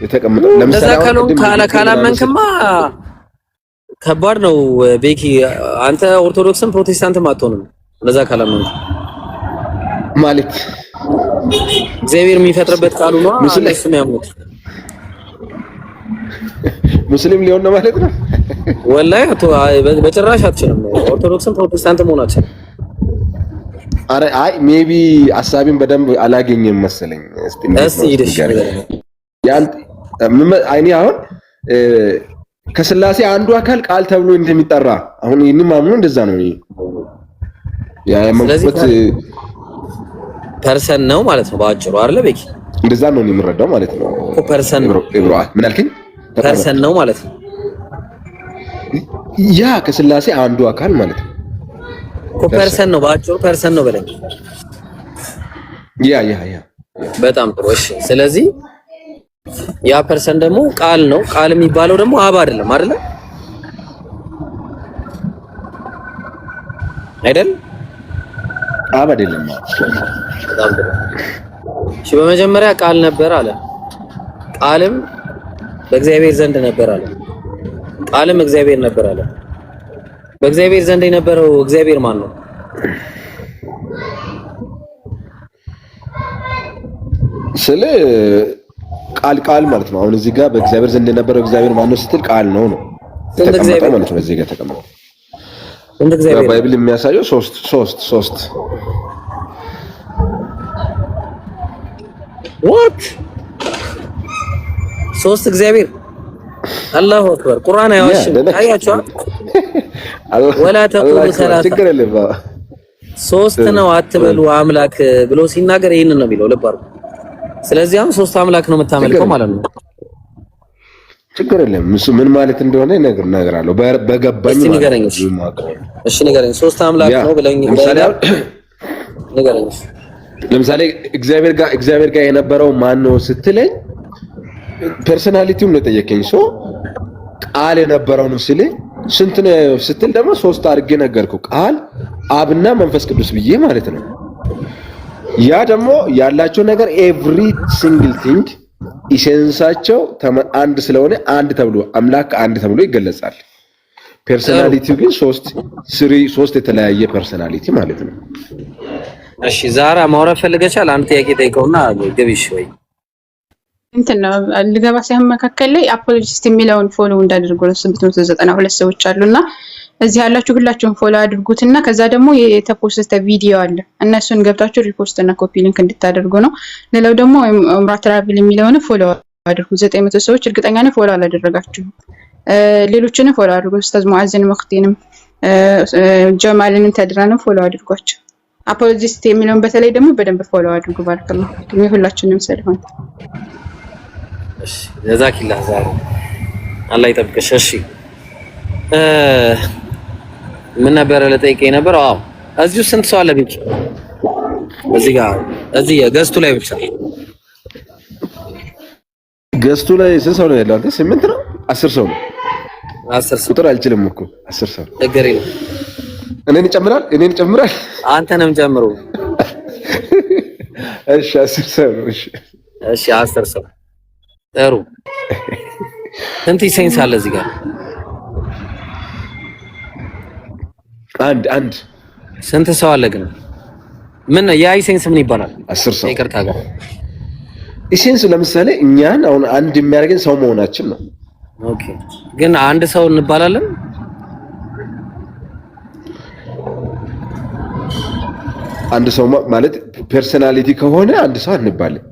F: የተቀመጠው። ለምሳሌ ካላመንክማ ከባድ ነው ቤኪ። አንተ ኦርቶዶክስም ፕሮቴስታንትም አትሆንም እንደዛ ካላመንክ ማለት እግዚአብሔር የሚፈጥርበት ቃሉ ነው። እሱም ያሙት ሙስሊም ሊሆን ነው ማለት ነው። ወላሂ በጭራሽ አትችልም። ኦርቶዶክስም ፕሮቴስታንትም መሆን አትችልም። አረ አይ ሜቢ ሐሳቢን በደንብ አላገኘም መሰለኝ። እስቲ ይደሽ ያንተ አይኔ አሁን ከስላሴ አንዱ አካል ቃል ተብሎ እንደሚጠራ አሁን ይሄንን ማምኑ እንደዛ ነው። ያ የመንፈስ ፐርሰን ነው ማለት ነው በአጭሩ አይደለ ቤኪ? እንደዛ ነው የምረዳው ማለት ነው። ፐርሰን ኢብሮ ምን አልከኝ? ፐርሰን ነው ማለት ነው። ያ ከስላሴ አንዱ አካል ማለት ነው። ፐርሰን ነው በአጭሩ ፐርሰን ነው በለኝ። ያ በጣም ጥሩ እሺ። ስለዚህ ያ ፐርሰን ደግሞ ቃል ነው። ቃል የሚባለው ደግሞ አብ አይደለም አይደለ? አይደል? አብ አይደለም። በጣም ጥሩ እሺ። በመጀመሪያ ቃል ነበር አለ፣ ቃልም በእግዚአብሔር ዘንድ ነበር አለ፣ ቃልም እግዚአብሔር ነበር አለ። በእግዚአብሔር ዘንድ የነበረው እግዚአብሔር ማን ነው? ስለ ቃል ማለት ነው። አሁን እዚህ ጋር በእግዚአብሔር ዘንድ የነበረው እግዚአብሔር ማን ነው ስትል ቃል ነው የተቀመጠው ማለት ነው። እዚህ ጋር ተቀመጠው እንደ እግዚአብሔር ባይብል የሚያሳየው ሶስት ሶስት እግዚአብሔር አላሁ አክበር። ቁርአን አይዋሽም። አያችሁ ወላ ተቁሉ ሰላሳ ሶስት ነው አትበሉ አምላክ ብሎ ሲናገር ይሄንን ነው የሚለው። ልብ አድርጉ። ስለዚህ አሁን ሶስት አምላክ ነው የምታመልከው ማለት ነው። ችግር የለም። እሱ ምን ማለት እንደሆነ እነግርሃለሁ በገባኝ ማለት ነው። እሺ ንገረኝ። ሶስት አምላክ ነው ብለኝ ንገረኝ። ለምሳሌ እግዚአብሔር ጋር የነበረው ማን ነው ስትለኝ ፐርሰናሊቲውን ነው ጠየቀኝ። ሶ ቃል የነበረው ነው ሲል ስንት ነው ስትል ደግሞ ሶስት አድርጌ ነገርኩ። ቃል አብና መንፈስ ቅዱስ ብዬ ማለት ነው። ያ ደግሞ ያላቸው ነገር ኤቭሪ ሲንግል ቲንግ ኢሴንሳቸው አንድ ስለሆነ አንድ ተብሎ አምላክ አንድ ተብሎ ይገለጻል።
E: ፐርሰናሊቲው ግን ሶስት የተለያየ ፐርሰናሊቲ ማለት ነው።
F: እሺ ዛራ ማውራት ፈልገሻል? አንድ ጥያቄ ጠይቀውና ግቢሽ ወይ
I: እንትን ነው ልገባ ሳይሆን መካከል ላይ አፖሎጂስት የሚለውን ፎሎ እንዳደርጉ ነው 892 ሰዎች አሉና እዚህ ያላችሁ ሁላችሁም ፎሎ አድርጉትና ከዛ ደግሞ የተፖስተ ቪዲዮ አለ እነሱን ገብታችሁ ሪፖስት እና ኮፒ ሊንክ እንድታደርጉ ነው። ሌላው ደግሞ ኡምራ ትራቭል የሚለውን ፎሎ አድርጉ። 900 ሰዎች እርግጠኛ ነኝ ፎሎ አላደረጋችሁ። ሌሎችንም ፎሎ አድርጉ። ኡስታዝ ሙአዝን መክቲንም ጀማልን ተድራንም ፎሎ አድርጓቸው። አፖሎጂስት የሚለውን በተለይ ደግሞ በደንብ ፎሎ አድርጉ። ባረከላሁ ፊኩም ሁላችንም ሰልሆን
F: እሺ ጀዛኪላህ ዛሬ አላህ ይጠብቅሽ። እሺ ምን ነበር ለጠይቀኝ ነበር? አዎ እዚሁ ስንት ሰው አለ ቤት? እዚህ ጋር እዚህ ገዝቱ ላይ ብቻ
E: ገዝቱ ላይ ስንት ሰው ነው ያለው? አንተ 8 ነው 10 ሰው ነው?
F: 10 ሰው
E: ቁጥር አልችልም እኮ 10 ሰው
F: ነገር የለም።
E: እኔን ይጨምራል
F: አንተንም ጨምሮ።
E: እሺ 10 ሰው ነው።
F: እሺ 10 ሰው ጥሩ። ስንት ሴንስ አለ እዚህ ጋር?
E: አንድ
F: ስንት ሰው አለ ግን? ምን ያ ኢሴንስ ምን ይባላል?
E: 10 ሰው።
F: ይቅርታ ጋር
E: ኢሴንስ ለምሳሌ እኛን አሁን አንድ የሚያደርገን ሰው መሆናችን ነው።
F: ኦኬ ግን አንድ ሰው እንባላለን?
E: አንድ ሰው ማለት ፐርሰናሊቲ ከሆነ አንድ ሰው አንባልም፣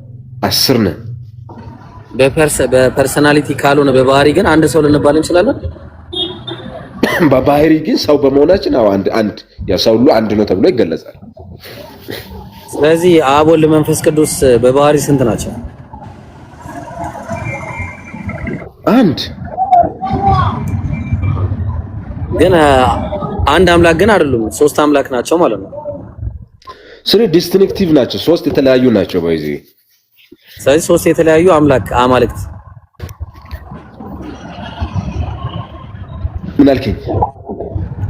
E: 10 ነን።
F: በፐርሰናሊቲ ካልሆነ በባህሪ ግን አንድ ሰው ልንባል እንችላለን።
E: በባህሪ ግን ሰው በመሆናችን አንድ ያ ሰው ሁሉ አንድ ነው ተብሎ ይገለጻል።
F: ስለዚህ አብ ወልድ መንፈስ ቅዱስ በባህሪ ስንት ናቸው?
E: አንድ
F: ግን አንድ አምላክ ግን አይደሉም፣ 3 አምላክ ናቸው ማለት ነው።
E: ዲስቲንክቲቭ ናቸው፣ 3 የተለያዩ ናቸው። በዚህ
F: ስለዚህ 3 የተለያዩ አማልክት።
E: ምን አልከኝ?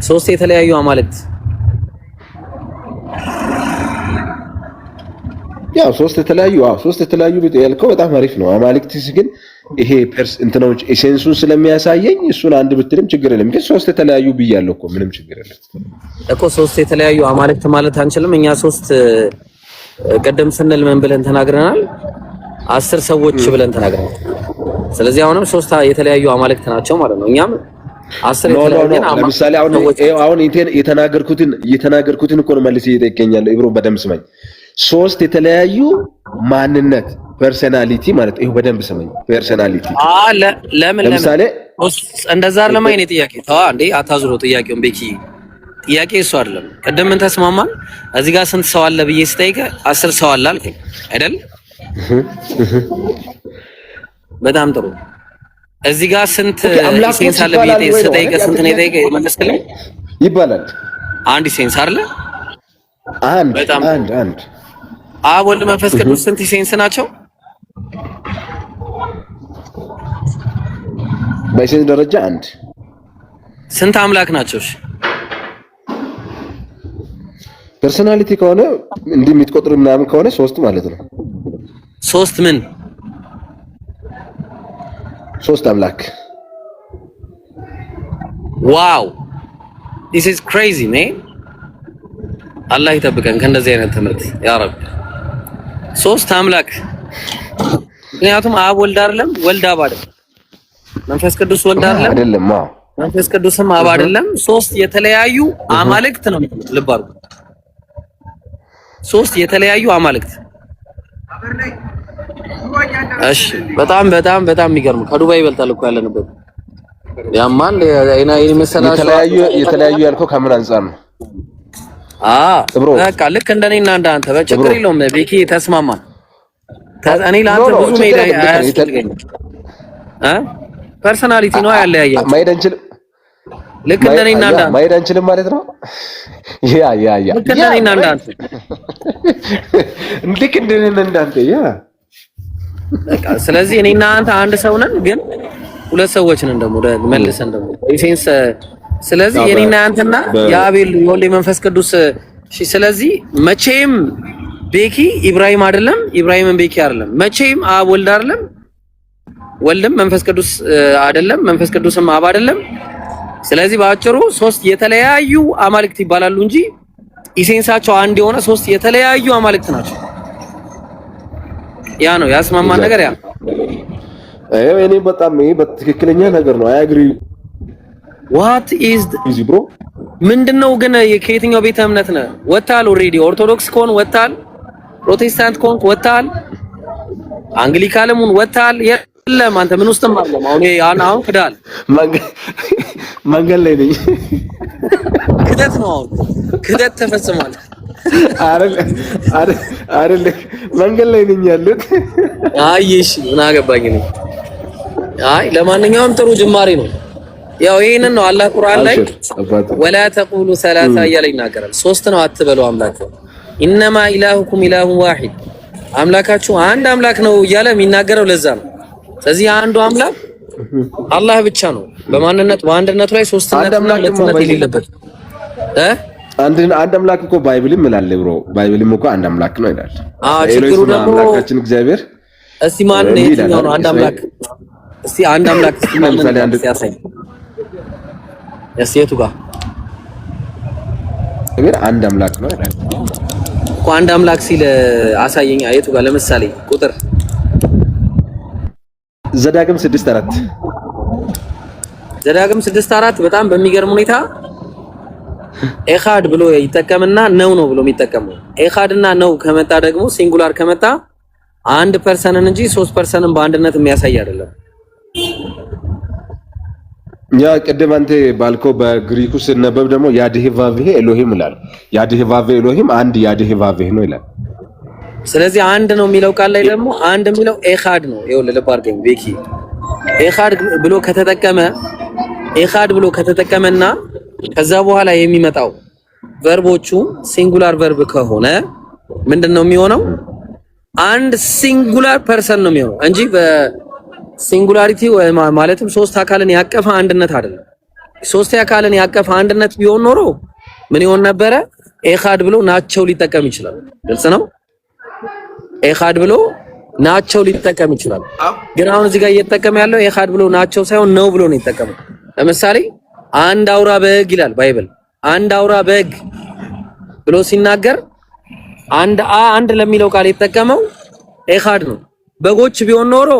F: 3 የተለያዩ አማልክት።
E: ያው 3 የተለያዩ ያልከው በጣም አሪፍ ነው። አማልክትስ ግን ይሄ እንትኖች ኤሴንሱን ስለሚያሳየኝ እሱን አንድ ብትልም ችግር የለም። ግን 3 የተለያዩ ብያለሁ እኮ ምንም ችግር የለም
F: እኮ። 3 የተለያዩ አማልክት ማለት አንችልም እኛ 3 ቀደም ስንል ምን ብለን ተናግረናል? 10 ሰዎች ብለን ተናግረናል። ስለዚህ አሁንም 3 የተለያዩ አማልክት ናቸው ማለት ነው። እኛም 10 የተለያዩ
E: ለምሳሌ አሁን የተናገርኩትን እኮ ነው መልስ ይጠይቀኛል። ኢብሮ በደንብ ስማኝ። 3 የተለያዩ ማንነት ፐርሰናሊቲ ማለት ይሄ በደንብ ስማኝ። ፐርሰናሊቲ ለምሳሌ
F: እንደዛ አይደለም። አይኔ ጥያቄ ተዋ እንዴ አታዝሮ ጥያቄውን ቤኪ ጥያቄ እሱ አይደለም። ቀደም ምን ተስማማን? እዚህ ጋር ስንት ሰው አለ ብዬ ስጠይቅ 10 ሰው አለ አልከኝ አይደል? በጣም ጥሩ። እዚህ ጋር ስንት ሴንስ አለ ብዬ ስጠይቅ ስንት ነው የጠየቀ መለስክልኝ?
E: ይባላል
F: አንድ ሴንስ አይደለ?
E: አንድ
F: አብ ወልድ መንፈስ ቅዱስ ስንት ሴንስ ናቸው?
E: በሴንስ ደረጃ አንድ።
F: ስንት አምላክ ናቸው?
E: ፐርሰናሊቲ ከሆነ እንዲህ የምትቆጥሩ ምናምን ከሆነ 3 ማለት ነው።
F: 3 ምን?
E: 3 አምላክ።
F: ዋው this is crazy man። አላህ ይጠብቀን ከእንደዚህ አይነት ትምህርት ያ ረብ። 3 አምላክ። ምክንያቱም አብ ወልድ አይደለም፣ ወልድ አብ አይደለም፣ መንፈስ ቅዱስ ወልድ አይደለም፣ መንፈስ ቅዱስም አብ አይደለም። 3 የተለያዩ አማልክት ነው። ልብ አድርጉ፣ 3 የተለያዩ አማልክት። እሺ በጣም በጣም በጣም የሚገርም ከዱባይ ይበልጣል እኮ ያለንበት። ያማል አይና
E: የተለያዩ ያልከው ከምን አንፃር ነው?
F: በቃ ልክ እንደኔና እንዳንተ በችግር የለውም። ቤኪ ተስማማን። እኔ ለአንተ ብዙ ሜዳ አያስፈልገኝም። ፐርሰናሊቲ ነው ያለያያችሁ።
E: ማይድ አንችልም።
F: ልክ እንደኔና እንዳንተ
E: ማይድ አንችልም ማለት ነው። ያ
F: ልክ እንደኔና እንዳንተ
E: ልክ እንደኔና እንዳንተ
F: በቃ ስለዚህ እኔና አንተ አንድ ሰው ነን፣ ግን 2 ሰዎች ነን ደግሞ መልሰን ደግሞ ኢሴንስ። ስለዚህ የኔና አንተና የአቤል የወልድ መንፈስ ቅዱስ ስለዚህ መቼም ቤኪ ኢብራሂም አይደለም፣ ኢብራሂምም ቤኪ አይደለም። መቼም አብ ወልድ አይደለም፣ ወልድም መንፈስ ቅዱስ አይደለም፣ መንፈስ ቅዱስም አብ አይደለም። ስለዚህ በአጭሩ ሶስት የተለያዩ አማልክት ይባላሉ እንጂ ኢሴንሳቸው አንድ የሆነ ሶስት የተለያዩ አማልክት ናቸው። ያ ነው ያስማማን ነገር ያ
E: እኔ በጣም በትክክለኛ ነገር ነው። አይ አግሪ
F: what is
E: bro
F: ምንድነው ግን ከየትኛው ቤተ እምነት ነህ? ወጣል ኦሬዲ ኦርቶዶክስ ኮን ወጣል፣ ፕሮቴስታንት ኮን ወጣል፣ አንግሊካንም ወጣል። የለም አንተ ምን ውስጥም አይደለም። አሁን ክዳል
E: መንገድ ላይ ነኝ።
F: ክደት ነው አሁን ክደት ተፈጽሟል።
E: አይደል መንገድ ላይ ነኝ ያሉት።
F: አይ እሺ ምን አገባኝ ነው። አይ ለማንኛውም ጥሩ ጅማሬ ነው። ያው ይሄንን ነው አላህ ቁርአን ላይ ወላ ተቁሉ ሰላሳ እያለ ይናገራል። ሶስት ነው አትበሉ አምላክ ኢነማ ኢላሁኩም ኢላሁ ዋሂድ አምላካችሁ አንድ አምላክ ነው እያለ የሚናገረው ለዛ ነው። ስለዚህ አንዱ አምላክ አላህ ብቻ ነው። በማንነት በአንድነቱ ላይ ሶስትነትና ሁለትነት የሌለበት
E: አንድ አምላክ እኮ ባይብልም ይላል ብሮ። ባይብልም እኮ አንድ አምላክ ነው ይላል።
F: ችግሩ ደግሞ
E: አምላካችን እግዚአብሔር
F: እስቲ ማን ነው የትኛው ነው አንድ አምላክ? እስቲ አንድ አምላክ ሲያሳይ የቱ ጋር
E: እግዚአብሔር አንድ አምላክ ነው ይላል
F: እኮ። አንድ አምላክ ሲል አሳየኛ የቱ ጋር? ለምሳሌ ቁጥር
E: ዘዳግም 6:4
F: ዘዳግም 6:4 በጣም በሚገርም ሁኔታ ኤኻድ ብሎ ይጠቀምና ነው ብሎ የሚጠቀመው። ኤኻድ እና ነው ከመጣ ደግሞ ሲንጉላር ከመጣ አንድ ፐርሰንን እንጂ ሶስት ፐርሰንን በአንድነት የሚያሳይ አይደለም።
E: ያ ቅድም አንተ ባልከው በግሪኩ ሲነበብ ደግሞ ያድህቫቬ ኤሎሂም ይላል። ያድህቫቬ ኤሎሂም አንድ ያድህቫቬ ነው ይላል።
F: ስለዚህ አንድ ነው የሚለው ቃል ላይ ደግሞ አንድ የሚለው ኤኻድ ነው። ይኸውልህ ልብ አድርገኝ ቤኪ፣ ኤኻድ ብሎ ከተጠቀመና ከዛ በኋላ የሚመጣው ቨርቦቹ ሲንጉላር ቨርብ ከሆነ ምንድነው የሚሆነው? አንድ ሲንጉላር ፐርሰን ነው የሚሆነው እንጂ በሲንጉላሪቲ ማለትም ሶስት አካልን ያቀፈ አንድነት አይደለም። ሶስት አካልን ያቀፈ አንድነት ቢሆን ኖሮ ምን ይሆን ነበረ? ኤኻድ ብሎ ናቸው ሊጠቀም ይችላል። ግልጽ ነው። ኤኻድ ብሎ ናቸው ሊጠቀም ይችላል። ግን አሁን እዚህ ጋር እየተጠቀመ ያለው ኤኻድ ብሎ ናቸው ሳይሆን ነው ብሎ ነው የተጠቀመው። ለምሳሌ አንድ አውራ በግ ይላል ባይብል። አንድ አውራ በግ ብሎ ሲናገር አንድ ለሚለው ቃል የተጠቀመው ኤኻድ ነው። በጎች ቢሆን ኖሮ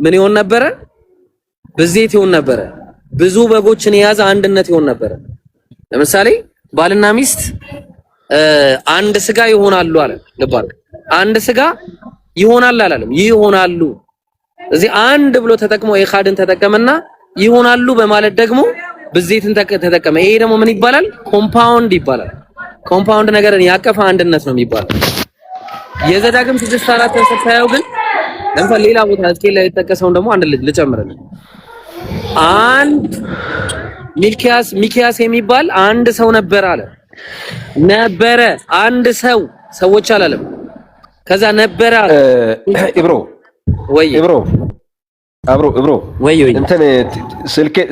F: ምን ይሆን ነበረ? ብዜት ይሆን ነበረ። ብዙ በጎችን የያዘ አንድነት ይሆን ነበረ። ለምሳሌ ባልና ሚስት አንድ ስጋ ይሆናሉ አለ። ልባል አንድ ስጋ ይሆናል አላለም፣ ይሆናሉ። እዚህ አንድ ብሎ ተጠቅሞ ኤኻድን ተጠቀመና ይሆናሉ በማለት ደግሞ ብዜትን ተጠቀመ። ይሄ ደግሞ ምን ይባላል? ኮምፓውንድ ይባላል። ኮምፓውንድ ነገርን ያቀፈ አንድነት ነው የሚባለው። የዘዳግም 6:4 ተሰጣየው ግን ለምሳሌ ሌላ ቦታ እስኪ ላይ የተጠቀሰውን ደግሞ አንድ ልጨምርልህ። አንድ ሚኪያስ የሚባል አንድ ሰው ነበር አለ። ነበረ አንድ ሰዎች አላለም። ከዛ ነበረ
E: ኢብሮ
F: ወይ
E: እንትን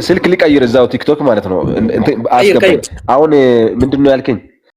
E: ስልክ ሊቀይር እዛው ቲክቶክ ማለት ነው። እንትን አስገባኝ። አሁን ምንድነው ያልከኝ?